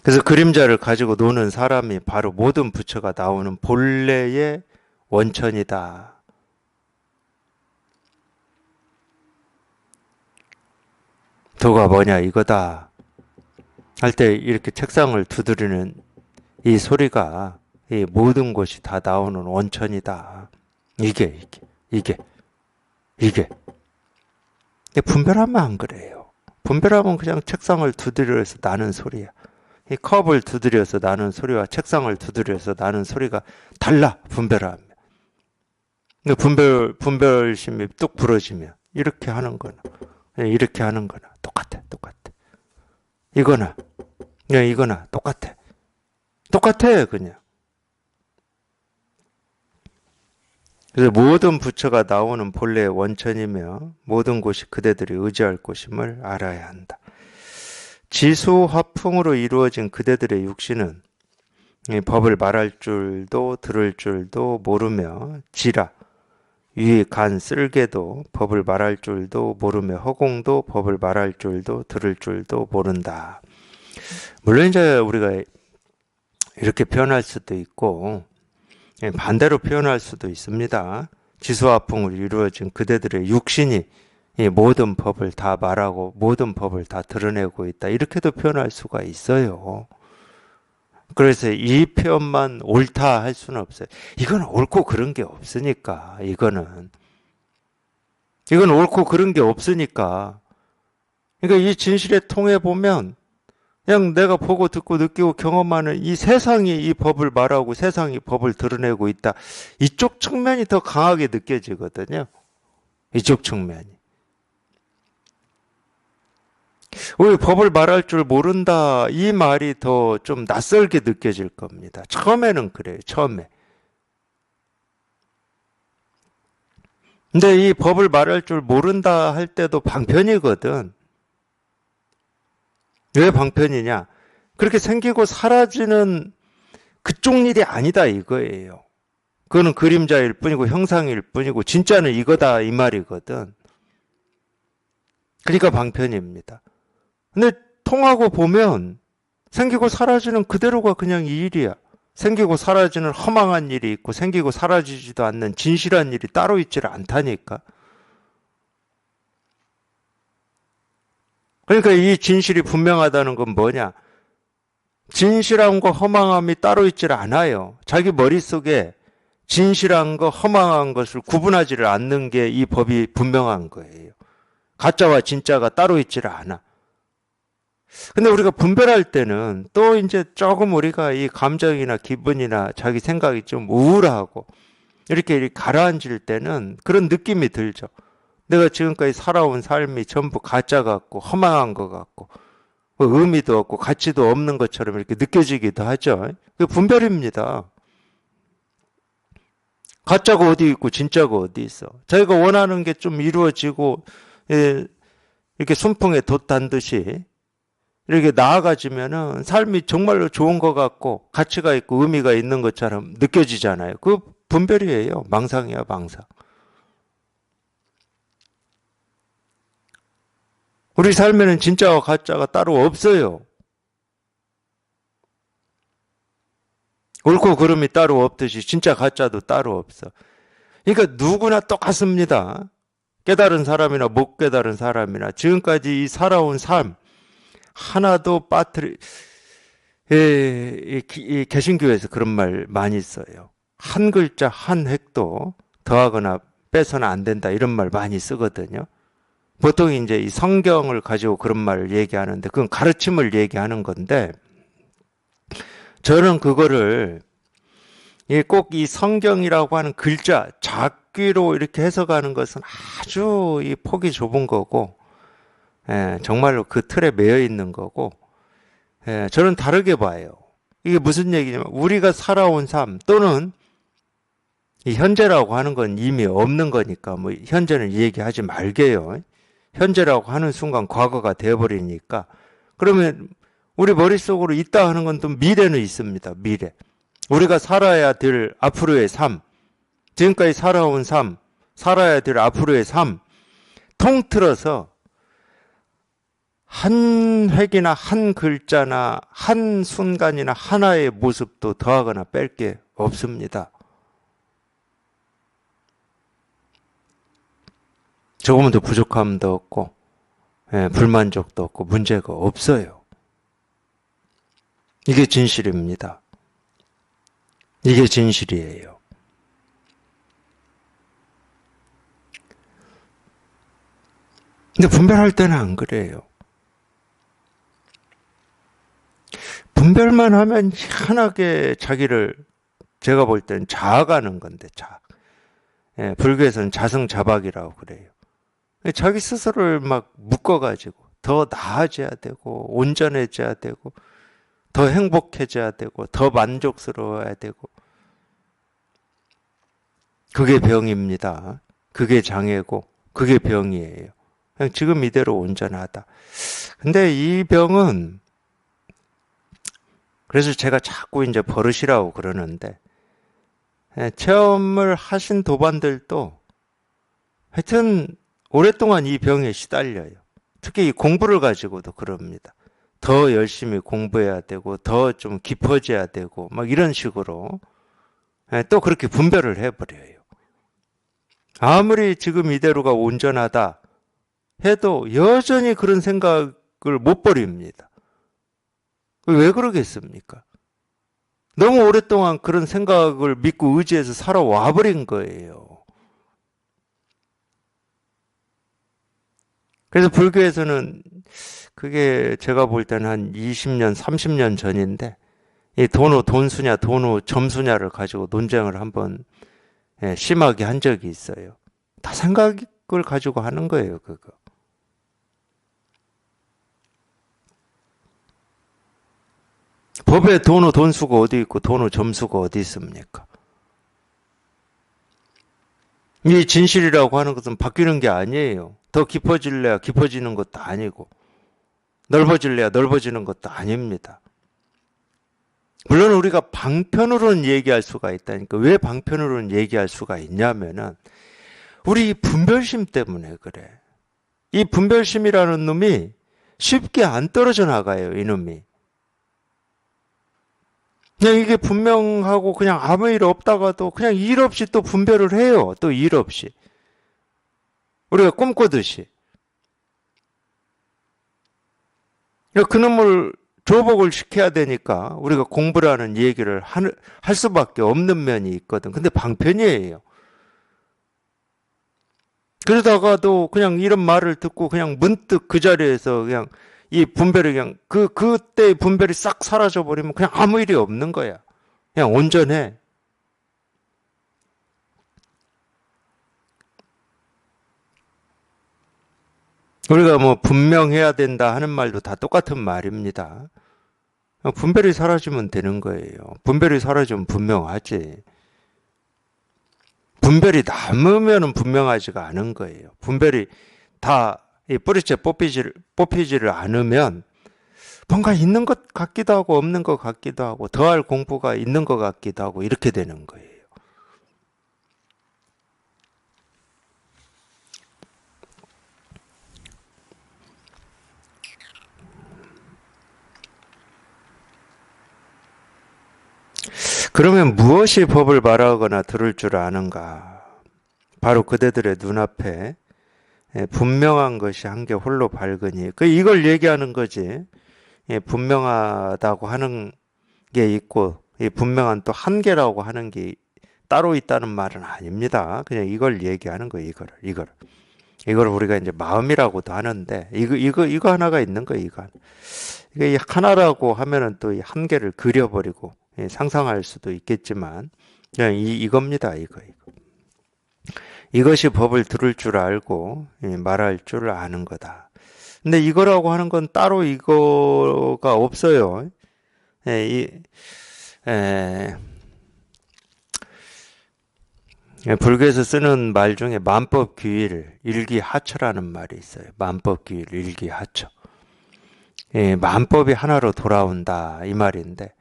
그래서 그림자를 가지고 노는 사람이 바로 모든 부처가 나오는 본래의 원천이다. 도가 뭐냐 이거다. 할 때 이렇게 책상을 두드리는 이 소리가 이 모든 것이 다 나오는 원천이다. 이게. 분별하면 안 그래요. 분별하면 그냥 책상을 두드려서 나는 소리야. 이 컵을 두드려서 나는 소리와 책상을 두드려서 나는 소리가 달라. 분별하면. 근데 분별심이 뚝 부러지면 이렇게 하는 거나 똑같아. 이거나 똑같아 그냥. 그래서 모든 부처가 나오는 본래의 원천이며 모든 곳이 그대들이 의지할 곳임을 알아야 한다. 지수화풍으로 이루어진 그대들의 육신은 법을 말할 줄도 들을 줄도 모르며 지라, 위, 간, 쓸개도 법을 말할 줄도 모르며 허공도 법을 말할 줄도 들을 줄도 모른다. 물론 이제 우리가 이렇게 표현할 수도 있고 반대로 표현할 수도 있습니다. 지수화풍으로 이루어진 그대들의 육신이 모든 법을 다 말하고 모든 법을 다 드러내고 있다. 이렇게도 표현할 수가 있어요. 그래서 이 표현만 옳다 할 수는 없어요. 이건 옳고 그런 게 없으니까. 이건 옳고 그런 게 없으니까. 그러니까 이 진실에 통해 보면 그냥 내가 보고 듣고 느끼고 경험하는 이 세상이 이 법을 말하고 세상이 법을 드러내고 있다. 이쪽 측면이 더 강하게 느껴지거든요. 이쪽 측면이. 왜 법을 말할 줄 모른다 이 말이 더 좀 낯설게 느껴질 겁니다. 처음에는 그래요. 처음에. 근데 이 법을 말할 줄 모른다 할 때도 방편이거든. 왜 방편이냐? 그렇게 생기고 사라지는 그쪽 일이 아니다 이거예요. 그거는 그림자일 뿐이고 형상일 뿐이고 진짜는 이거다 이 말이거든. 그러니까 방편입니다. 근데 통하고 보면 생기고 사라지는 그대로가 그냥 이 일이야. 생기고 사라지는 허망한 일이 있고 생기고 사라지지도 않는 진실한 일이 따로 있지를 않다니까. 그러니까 이 진실이 분명하다는 건 뭐냐? 진실함과 허망함이 따로 있지를 않아요. 자기 머릿속에 진실함과 허망한 것을 구분하지를 않는 게 이 법이 분명한 거예요. 가짜와 진짜가 따로 있지를 않아. 근데 우리가 분별할 때는 또 이제 조금 우리가 이 감정이나 기분이나 자기 생각이 좀 우울하고 이렇게 가라앉을 때는 그런 느낌이 들죠. 내가 지금까지 살아온 삶이 전부 가짜 같고 허망한 것 같고 의미도 없고 가치도 없는 것처럼 이렇게 느껴지기도 하죠. 그 분별입니다. 가짜가 어디 있고 진짜가 어디 있어. 자기가 원하는 게 좀 이루어지고 이렇게 순풍에 돛단 듯이 이렇게 나아가지면은 삶이 정말로 좋은 것 같고 가치가 있고 의미가 있는 것처럼 느껴지잖아요. 그 분별이에요. 망상이야, 망상. 우리 삶에는 진짜와 가짜가 따로 없어요. 옳고 그름이 따로 없듯이 진짜 가짜도 따로 없어. 그러니까 누구나 똑같습니다. 깨달은 사람이나 못 깨달은 사람이나 지금까지 이 살아온 삶 하나도 빠뜨리 이 개신교에서 그런 말 많이 써요. 한 글자 한 획도 더하거나 빼서는 안 된다 이런 말 많이 쓰거든요. 보통 이제 이 성경을 가지고 그런 말을 얘기하는데 그건 가르침을 얘기하는 건데 저는 그거를 꼭 이 성경이라고 하는 글자 악귀로 이렇게 해석하는 것은 아주 이 폭이 좁은 거고, 정말로 그 틀에 매여 있는 거고, 저는 다르게 봐요. 이게 무슨 얘기냐면, 우리가 살아온 삶 또는 이 현재라고 하는 건 이미 없는 거니까, 뭐, 현재는 얘기하지 말게요. 현재라고 하는 순간 과거가 되어버리니까. 그러면 우리 머릿속으로 있다 하는 건 또 미래는 있습니다. 미래. 우리가 살아야 될 앞으로의 삶, 지금까지 살아온 삶, 살아야 될 앞으로의 삶, 통틀어서 한 획이나 한 글자나 한 순간이나 하나의 모습도 더하거나 뺄 게 없습니다. 조금은 더 부족함도 없고, 불만족도 없고, 문제가 없어요. 이게 진실입니다. 이게 진실이에요. 근데 분별할 때는 안 그래요. 분별만 하면 희한하게 자기를, 제가 볼 때는 자아가는 건데, 불교에서는 자승자박이라고 그래요. 자기 스스로를 막 묶어가지고 더 나아져야 되고 온전해져야 되고 더 행복해져야 되고 더 만족스러워야 되고, 그게 병입니다. 그게 장애고 그게 병이에요. 그냥 지금 이대로 온전하다. 근데 이 병은, 그래서 제가 자꾸 이제 버릇이라고 그러는데, 체험을 하신 도반들도 하여튼 오랫동안 이 병에 시달려요. 특히 이 공부를 가지고도 그럽니다. 더 열심히 공부해야 되고 더 좀 깊어져야 되고 막 이런 식으로 또 그렇게 분별을 해버려요. 아무리 지금 이대로가 온전하다 해도 여전히 그런 생각을 못 버립니다. 왜 그러겠습니까? 너무 오랫동안 그런 생각을 믿고 의지해서 살아와 버린 거예요. 그래서 불교에서는, 그게 제가 볼 때는 한 20년, 30년 전인데, 이 돈우 돈수냐, 돈우 점수냐를 가지고 논쟁을 한번 심하게 한 적이 있어요. 다 생각을 가지고 하는 거예요, 그거. 법에 돈우 돈수가 어디 있고 돈우 점수가 어디 있습니까? 이 진실이라고 하는 것은 바뀌는 게 아니에요. 더 깊어질래야 깊어지는 것도 아니고 넓어질래야 넓어지는 것도 아닙니다. 물론 우리가 방편으로는 얘기할 수가 있다니까. 왜 방편으로는 얘기할 수가 있냐면은 우리 분별심 때문에 그래. 이 분별심이라는 놈이 쉽게 안 떨어져 나가요, 이놈이. 그냥 이게 분명하고 그냥 아무 일 없다가도 그냥 일 없이 또 분별을 해요. 또 일 없이. 우리가 꿈꾸듯이. 그놈을 조복을 시켜야 되니까 우리가 공부라는 얘기를 할 수밖에 없는 면이 있거든. 근데 방편이에요. 그러다가도 그냥 이런 말을 듣고 그냥 문득 그 자리에서 그냥 이 분별이 그냥 그때 분별이 싹 사라져 버리면 그냥 아무 일이 없는 거야. 그냥 온전해. 우리가 뭐 분명해야 된다 하는 말도 다 똑같은 말입니다. 분별이 사라지면 되는 거예요. 분별이 사라지면 분명하지. 분별이 남으면 분명하지가 않은 거예요. 분별이 다 뿌리째 뽑히지를 않으면 뭔가 있는 것 같기도 하고 없는 것 같기도 하고 더할 공부가 있는 것 같기도 하고 이렇게 되는 거예요. 그러면 무엇이 법을 말하거나 들을 줄 아는가? 바로 그대들의 눈앞에 분명한 것이 한 개 홀로 밝으니, 이걸 얘기하는 거지. 분명하다고 하는 게 있고 분명한 또 한계라고 하는 게 따로 있다는 말은 아닙니다. 그냥 이걸 얘기하는 거예요. 이걸 우리가 이제 마음이라고도 하는데 이거 하나가 있는 거예요. 이게 하나라고 하면은 또 이 한계를 그려버리고 상상할 수도 있겠지만 그냥 이겁니다. 이거. 이것이 법을 들을 줄 알고 말할 줄 아는 거다. 근데 이거라고 하는 건 따로 이거가 없어요. 예, 예, 불교에서 쓰는 말 중에 만법규일, 일기하처라는 말이 있어요. 만법규일, 일기하처. 예, 만법이 하나로 돌아온다 이 말인데,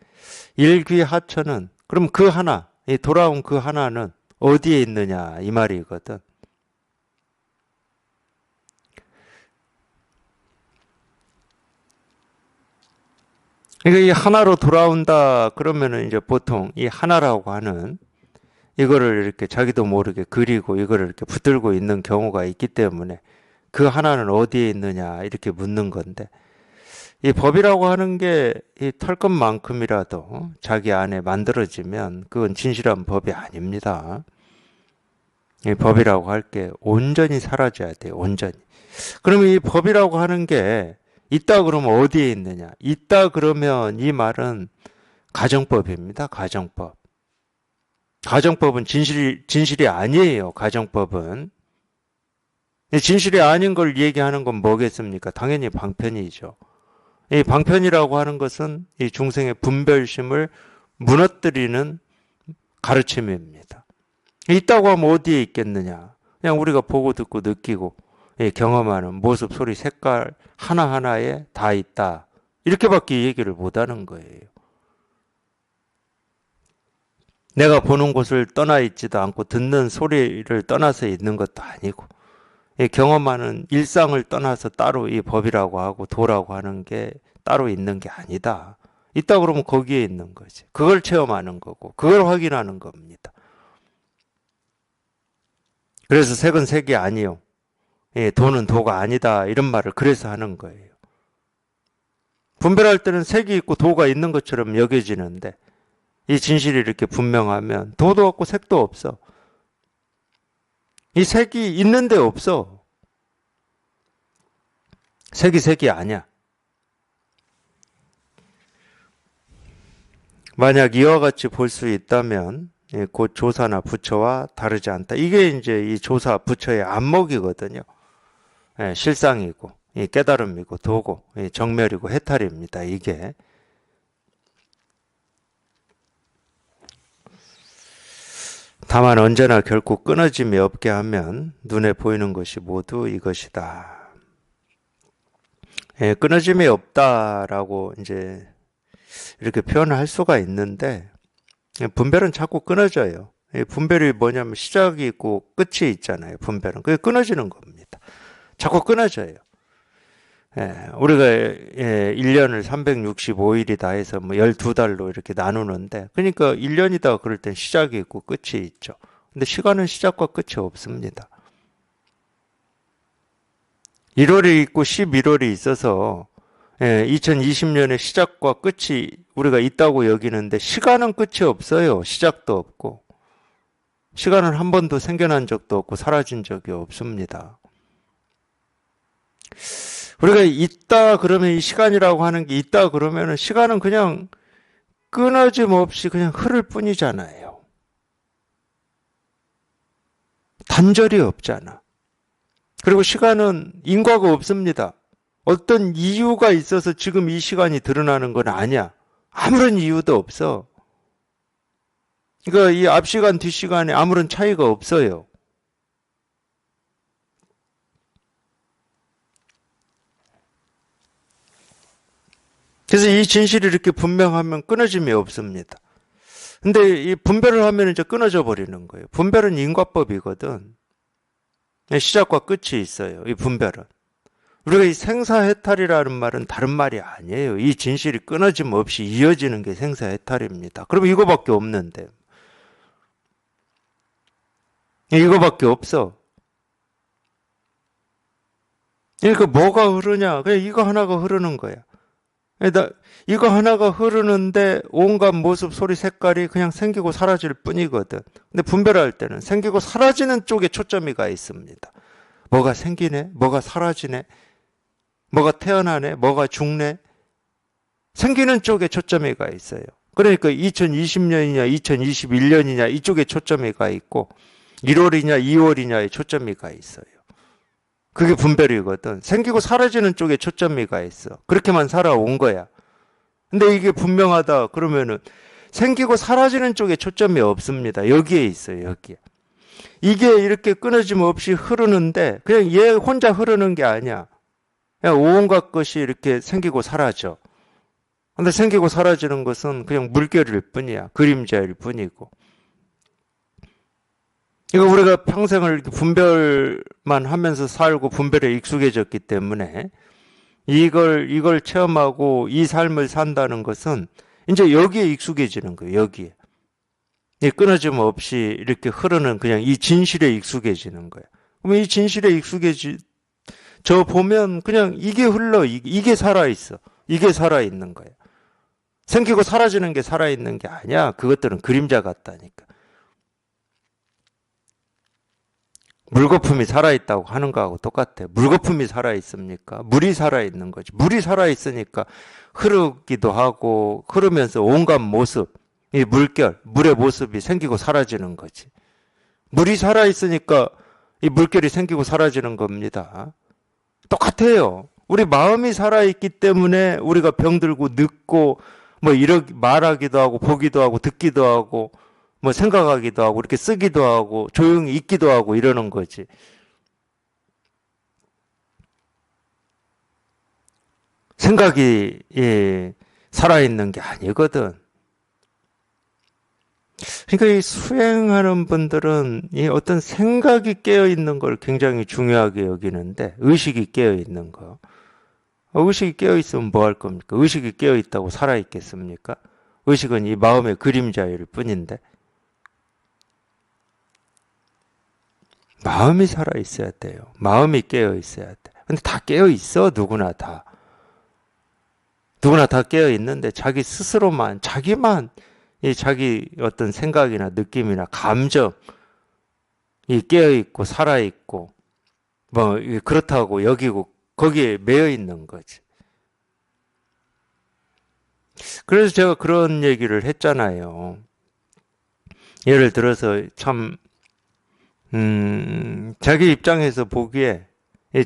일기하처는 그럼 그 하나, 돌아온 그 하나는 어디에 있느냐 이 말이거든. 그러니까 이 하나로 돌아온다 그러면은 이제 보통 이 하나라고 하는 이거를 이렇게 자기도 모르게 그리고 이거를 이렇게 붙들고 있는 경우가 있기 때문에 그 하나는 어디에 있느냐 이렇게 묻는 건데, 이 법이라고 하는 게 이 털것만큼이라도 자기 안에 만들어지면 그건 진실한 법이 아닙니다. 이 법이라고 할 게 온전히 사라져야 돼요. 온전히. 그러면 이 법이라고 하는 게 있다 그러면 어디에 있느냐? 있다 그러면 이 말은 가정법입니다. 가정법. 가정법은 진실이 아니에요. 가정법은. 진실이 아닌 걸 얘기하는 건 뭐겠습니까? 당연히 방편이죠. 이 방편이라고 하는 것은 이 중생의 분별심을 무너뜨리는 가르침입니다. 있다고 하면 어디에 있겠느냐? 그냥 우리가 보고 듣고 느끼고 경험하는 모습, 소리, 색깔 하나하나에 다 있다. 이렇게밖에 얘기를 못하는 거예요. 내가 보는 곳을 떠나 있지도 않고 듣는 소리를 떠나서 있는 것도 아니고, 경험하는 일상을 떠나서 따로 이 법이라고 하고 도라고 하는 게 따로 있는 게 아니다. 있다 그러면 거기에 있는 거지. 그걸 체험하는 거고 그걸 확인하는 겁니다. 그래서 색은 색이 아니요, 도는 도가 아니다 이런 말을 그래서 하는 거예요. 분별할 때는 색이 있고 도가 있는 것처럼 여겨지는데, 이 진실이 이렇게 분명하면 도도 없고 색도 없어. 이 색이 있는데 없어. 색이 아니야. 만약 이와 같이 볼 수 있다면 곧 조사나 부처와 다르지 않다. 이게 이제 이 조사 부처의 안목이거든요. 실상이고 깨달음이고 도고 정멸이고 해탈입니다. 이게. 다만 언제나 결코 끊어짐이 없게 하면 눈에 보이는 것이 모두 이것이다. 끊어짐이 없다라고 이제 이렇게 표현을 할 수가 있는데, 분별은 자꾸 끊어져요. 분별이 뭐냐면 시작이 있고 끝이 있잖아요. 분별은 그게 끊어지는 겁니다. 자꾸 끊어져요. 우리가 1년을 365일이다 해서 뭐 12달로 이렇게 나누는데, 그러니까 1년이다 그럴 땐 시작이 있고 끝이 있죠. 근데 시간은 시작과 끝이 없습니다. 1월이 있고 11월이 있어서 2020년의 시작과 끝이 우리가 있다고 여기는데, 시간은 끝이 없어요. 시작도 없고. 시간은 한 번도 생겨난 적도 없고 사라진 적이 없습니다. 우리가 있다 그러면, 이 시간이라고 하는 게 있다 그러면 시간은 그냥 끊어짐 없이 그냥 흐를 뿐이잖아요. 단절이 없잖아. 그리고 시간은因果가 없습니다. 어떤 이유가 있어서 지금 이 시간이 드러나는 건 아니야. 아무런 이유도 없어. 그러니까 이 앞시간 뒷시간에 아무런 차이가 없어요. 그래서 이 진실이 이렇게 분명하면 끊어짐이 없습니다. 근데 이 분별을 하면 이제 끊어져 버리는 거예요. 분별은 인과법이거든. 시작과 끝이 있어요. 이 분별은. 우리가 이 생사해탈이라는 말은 다른 말이 아니에요. 이 진실이 끊어짐 없이 이어지는 게 생사해탈입니다. 그러면 이거밖에 없는데. 이거밖에 없어. 그러니까 뭐가 흐르냐? 그냥 이거 하나가 흐르는 거야. 이거 하나가 흐르는데 온갖 모습, 소리, 색깔이 그냥 생기고 사라질 뿐이거든. 근데 분별할 때는 생기고 사라지는 쪽에 초점이 가 있습니다. 뭐가 생기네? 뭐가 사라지네? 뭐가 태어나네? 뭐가 죽네? 생기는 쪽에 초점이 가 있어요. 그러니까 2020년이냐 2021년이냐 이쪽에 초점이 가 있고, 1월이냐 2월이냐에 초점이 가 있어요. 그게 분별이거든. 생기고 사라지는 쪽에 초점이 가 있어. 그렇게만 살아온 거야. 근데 이게 분명하다 그러면은 생기고 사라지는 쪽에 초점이 없습니다. 여기에 있어요. 여기에. 이게 이렇게 끊어짐 없이 흐르는데 그냥 얘 혼자 흐르는 게 아니야. 그냥 온갖 것이 이렇게 생기고 사라져. 근데 생기고 사라지는 것은 그냥 물결일 뿐이야. 그림자일 뿐이고. 이거 우리가 평생을 이렇게 분별만 하면서 살고 분별에 익숙해졌기 때문에 이걸 체험하고 이 삶을 산다는 것은 이제 여기에 익숙해지는 거예요. 여기에. 이 끊어짐 없이 이렇게 흐르는 그냥 이 진실에 익숙해지는 거예요. 그러면 이 진실에 익숙해져 보면 그냥 이게 흘러. 이게 살아있어. 이게 살아있는 거예요. 생기고 사라지는 게 살아있는 게 아니야. 그것들은 그림자 같다니까. 물거품이 살아있다고 하는 거하고 똑같아. 물거품이 살아있습니까? 물이 살아있는 거지. 물이 살아있으니까 흐르기도 하고 흐르면서 온갖 모습, 이 물결, 물의 모습이 생기고 사라지는 거지. 물이 살아있으니까 이 물결이 생기고 사라지는 겁니다. 똑같아요. 우리 마음이 살아있기 때문에 우리가 병들고 늙고 뭐 이렇게 말하기도 하고 보기도 하고 듣기도 하고 뭐 생각하기도 하고 이렇게 쓰기도 하고 조용히 있기도 하고 이러는 거지. 생각이 살아있는 게 아니거든. 그러니까 이 수행하는 분들은 이 어떤 생각이 깨어있는 걸 굉장히 중요하게 여기는데 의식이 깨어있는 거. 의식이 깨어있으면 뭐 할 겁니까? 의식이 깨어있다고 살아있겠습니까? 의식은 이 마음의 그림자일 뿐인데 마음이 살아있어야 돼요. 마음이 깨어있어야 돼. 근데 다 깨어있어. 누구나 다. 누구나 다 깨어있는데 자기 스스로만 자기만 이 자기 어떤 생각이나 느낌이나 감정이 깨어있고 살아있고 뭐 그렇다고 여기고 거기에 매여 있는 거지. 그래서 제가 그런 얘기를 했잖아요. 예를 들어서 참 자기 입장에서 보기에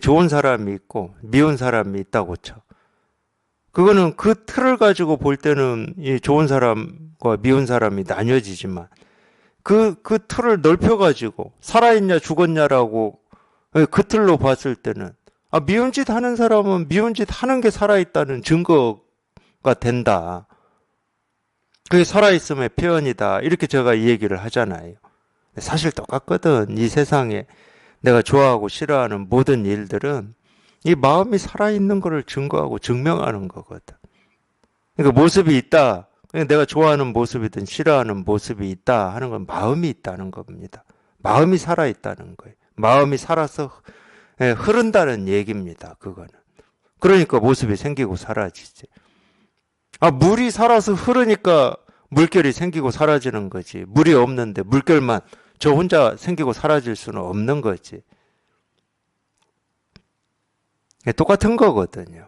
좋은 사람이 있고 미운 사람이 있다고 쳐. 그거는 그 틀을 가지고 볼 때는 이 좋은 사람과 미운 사람이 나뉘어지지만 그 틀을 넓혀가지고 살아있냐 죽었냐라고 그 틀로 봤을 때는 미운 짓 하는 사람은 미운 짓 하는 게 살아있다는 증거가 된다. 그게 살아있음의 표현이다. 이렇게 제가 이 얘기를 하잖아요. 사실 똑같거든. 이 세상에 내가 좋아하고 싫어하는 모든 일들은 이 마음이 살아있는 것을 증거하고 증명하는 거거든. 그러니까 모습이 있다. 내가 좋아하는 모습이든 싫어하는 모습이 있다 하는 건 마음이 있다는 겁니다. 마음이 살아있다는 거예요. 마음이 살아서 흐른다는 얘기입니다. 그거는. 그러니까 모습이 생기고 사라지지. 물이 살아서 흐르니까 물결이 생기고 사라지는 거지. 물이 없는데 물결만 저 혼자 생기고 사라질 수는 없는 거지. 똑같은 거거든요.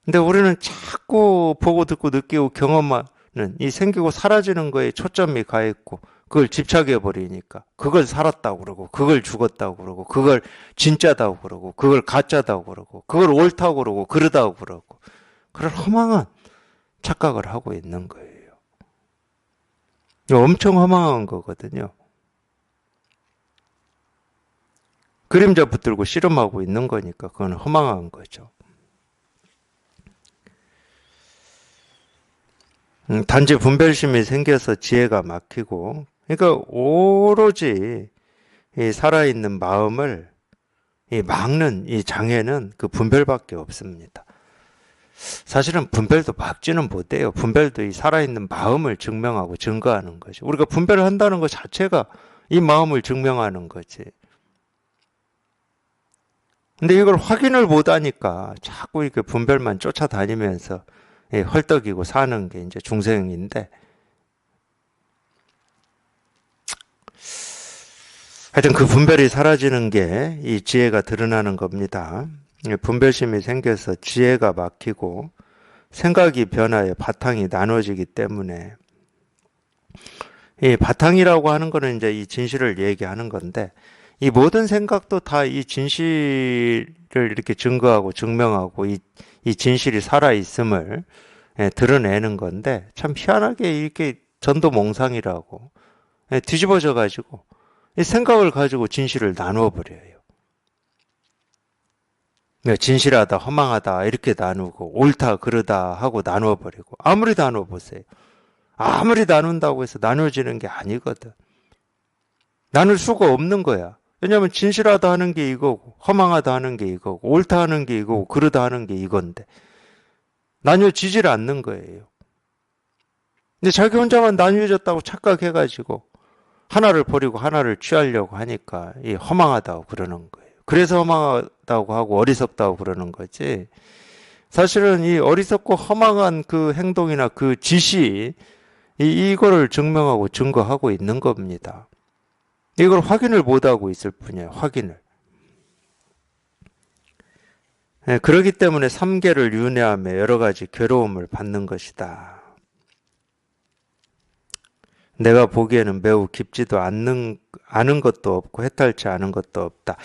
근데 우리는 자꾸 보고 듣고 느끼고 경험하는 이 생기고 사라지는 거에 초점이 가 있고 그걸 집착해 버리니까 그걸 살았다고 그러고 그걸 죽었다고 그러고 그걸 진짜다고 그러고 그걸 가짜다고 그러고 그걸 옳다고 그러고 그러다고 그러고 그런 허망한 착각을 하고 있는 거예요. 엄청 허망한 거거든요. 그림자 붙들고 씨름하고 있는 거니까 그건 허망한 거죠. 단지 분별심이 생겨서 지혜가 막히고 그러니까 오로지 이 살아있는 마음을 막는 이 장애는 그 분별밖에 없습니다. 사실은 분별도 막지는 못해요. 분별도 이 살아있는 마음을 증명하고 증거하는 거죠. 우리가 분별을 한다는 것 자체가 이 마음을 증명하는 거지. 근데 이걸 확인을 못하니까 자꾸 이렇게 분별만 쫓아다니면서 헐떡이고 사는 게 이제 중생인데, 하여튼 그 분별이 사라지는 게 이 지혜가 드러나는 겁니다. 분별심이 생겨서 지혜가 막히고 생각이 변화해 바탕이 나눠지기 때문에 이 바탕이라고 하는 거는 이제 이 진실을 얘기하는 건데, 이 모든 생각도 다 이 진실을 이렇게 증거하고 증명하고 이 진실이 살아있음을 드러내는 건데, 참 희한하게 이렇게 전도몽상이라고 뒤집어져 가지고 이 생각을 가지고 진실을 나누어 버려요. 진실하다, 허망하다 이렇게 나누고 옳다, 그르다 하고 나누어 버리고, 아무리 나누어 보세요. 아무리 나눈다고 해서 나눠지는 게 아니거든. 나눌 수가 없는 거야. 왜냐하면 진실하다 하는 게 이거고, 허망하다 하는 게 이거고, 옳다 하는 게 이거고, 그르다 하는 게 이건데 나뉘어지질 않는 거예요. 근데 자기 혼자만 나뉘어졌다고 착각해가지고 하나를 버리고 하나를 취하려고 하니까 이 허망하다고 그러는 거예요. 그래서 허망하다고 하고 어리석다고 그러는 거지. 사실은 이 어리석고 허망한 그 행동이나 그 짓이 이거를 증명하고 증거하고 있는 겁니다. 이걸 확인을 못하고 있을 뿐이에요. 확인을. 그렇기 때문에 삼계를 윤회하며 여러 가지 괴로움을 받는 것이다. 내가 보기에는 매우 깊지도 않은 것도 없고 해탈치 않은 것도 없다.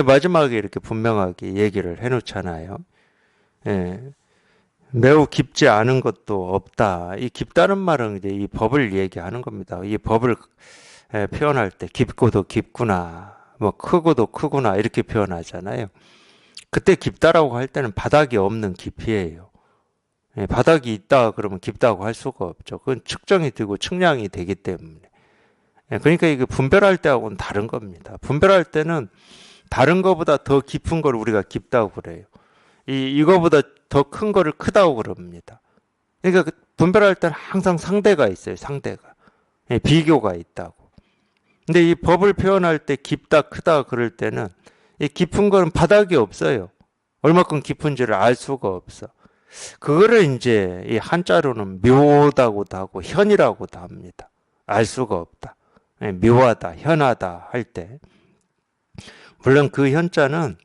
마지막에 이렇게 분명하게 얘기를 해놓잖아요. 매우 깊지 않은 것도 없다. 이 깊다는 말은 이제 이 법을 얘기하는 겁니다. 이 법을 표현할 때 깊고도 깊구나, 뭐 크고도 크구나 이렇게 표현하잖아요. 그때 깊다라고 할 때는 바닥이 없는 깊이에요. 바닥이 있다 그러면 깊다고 할 수가 없죠. 그건 측정이 되고 측량이 되기 때문에. 그러니까 이게 분별할 때하고는 다른 겁니다. 분별할 때는 다른 것보다 더 깊은 걸 우리가 깊다고 그래요. 이거보다 더 큰 거를 크다고 그럽니다. 그러니까 분별할 때는 항상 상대가 있어요. 상대가. 비교가 있다고. 근데 이 법을 표현할 때 깊다 크다 그럴 때는 이 깊은 거는 바닥이 없어요. 얼마큼 깊은지를 알 수가 없어. 그거를 이제 이 한자로는 묘다고도 하고 현이라고도 합니다. 알 수가 없다. 묘하다, 현하다 할 때. 물론 그 현자는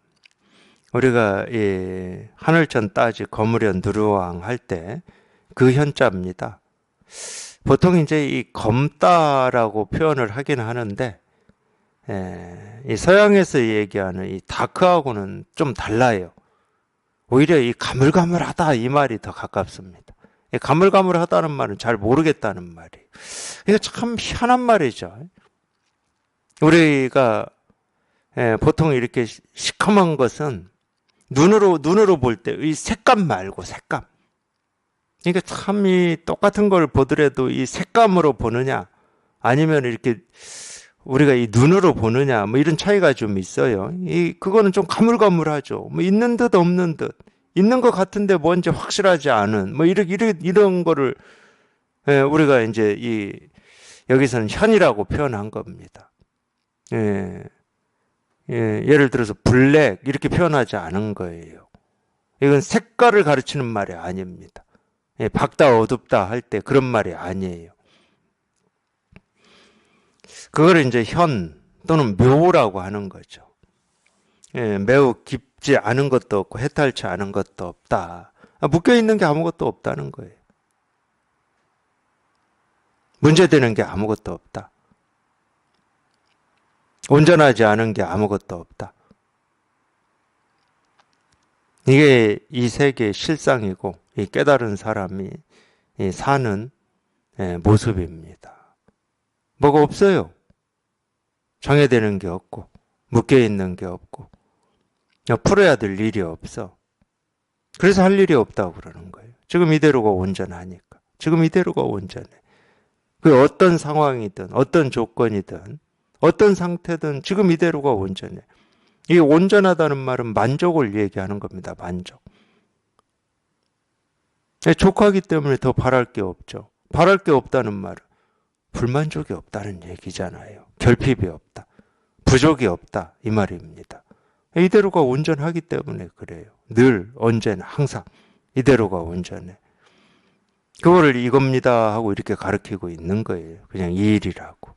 우리가 이 하늘천 따지 거무련 누르왕 할 때 그 현자입니다. 보통 이제 이 검다라고 표현을 하긴 하는데, 이 서양에서 얘기하는 이 다크하고는 좀 달라요. 오히려 이 가물가물하다 이 말이 더 가깝습니다. 이 가물가물하다는 말은 잘 모르겠다는 말이에요. 이거 참 희한한 말이죠. 우리가 보통 이렇게 시커먼 것은 눈으로 볼 때 이 색감 말고 색감. 그러니까 참 이 똑같은 걸 보더라도 이 색감으로 보느냐 아니면 이렇게 우리가 이 눈으로 보느냐 뭐 이런 차이가 좀 있어요. 그거는 좀 가물가물하죠. 뭐 있는 듯 없는 듯 있는 것 같은데 뭔지 확실하지 않은 뭐 이런 거를 우리가 이제 여기서는 현이라고 표현한 겁니다. 예를 들어서 블랙 이렇게 표현하지 않은 거예요. 이건 색깔을 가르치는 말이 아닙니다. 밝다 어둡다 할 때 그런 말이 아니에요. 그걸 이제 현 또는 묘라고 하는 거죠. 매우 깊지 않은 것도 없고 해탈치 않은 것도 없다. 묶여 있는 게 아무것도 없다는 거예요. 문제되는 게 아무것도 없다. 온전하지 않은 게 아무것도 없다. 이게 이 세계의 실상이고 이 깨달은 사람이 사는 모습입니다. 뭐가 없어요. 정해되는 게 없고 묶여있는 게 없고 풀어야 될 일이 없어. 그래서 할 일이 없다고 그러는 거예요. 지금 이대로가 온전하니까. 지금 이대로가 온전해. 그 어떤 상황이든 어떤 조건이든 어떤 상태든 지금 이대로가 온전해. 이 온전하다는 말은 만족을 얘기하는 겁니다. 만족. 족하기 때문에 더 바랄 게 없죠. 바랄 게 없다는 말은 불만족이 없다는 얘기잖아요. 결핍이 없다. 부족이 없다. 이 말입니다. 이대로가 온전하기 때문에 그래요. 늘 언제나 항상 이대로가 온전해. 그거를 이겁니다 하고 이렇게 가르치고 있는 거예요. 그냥 이 일이라고.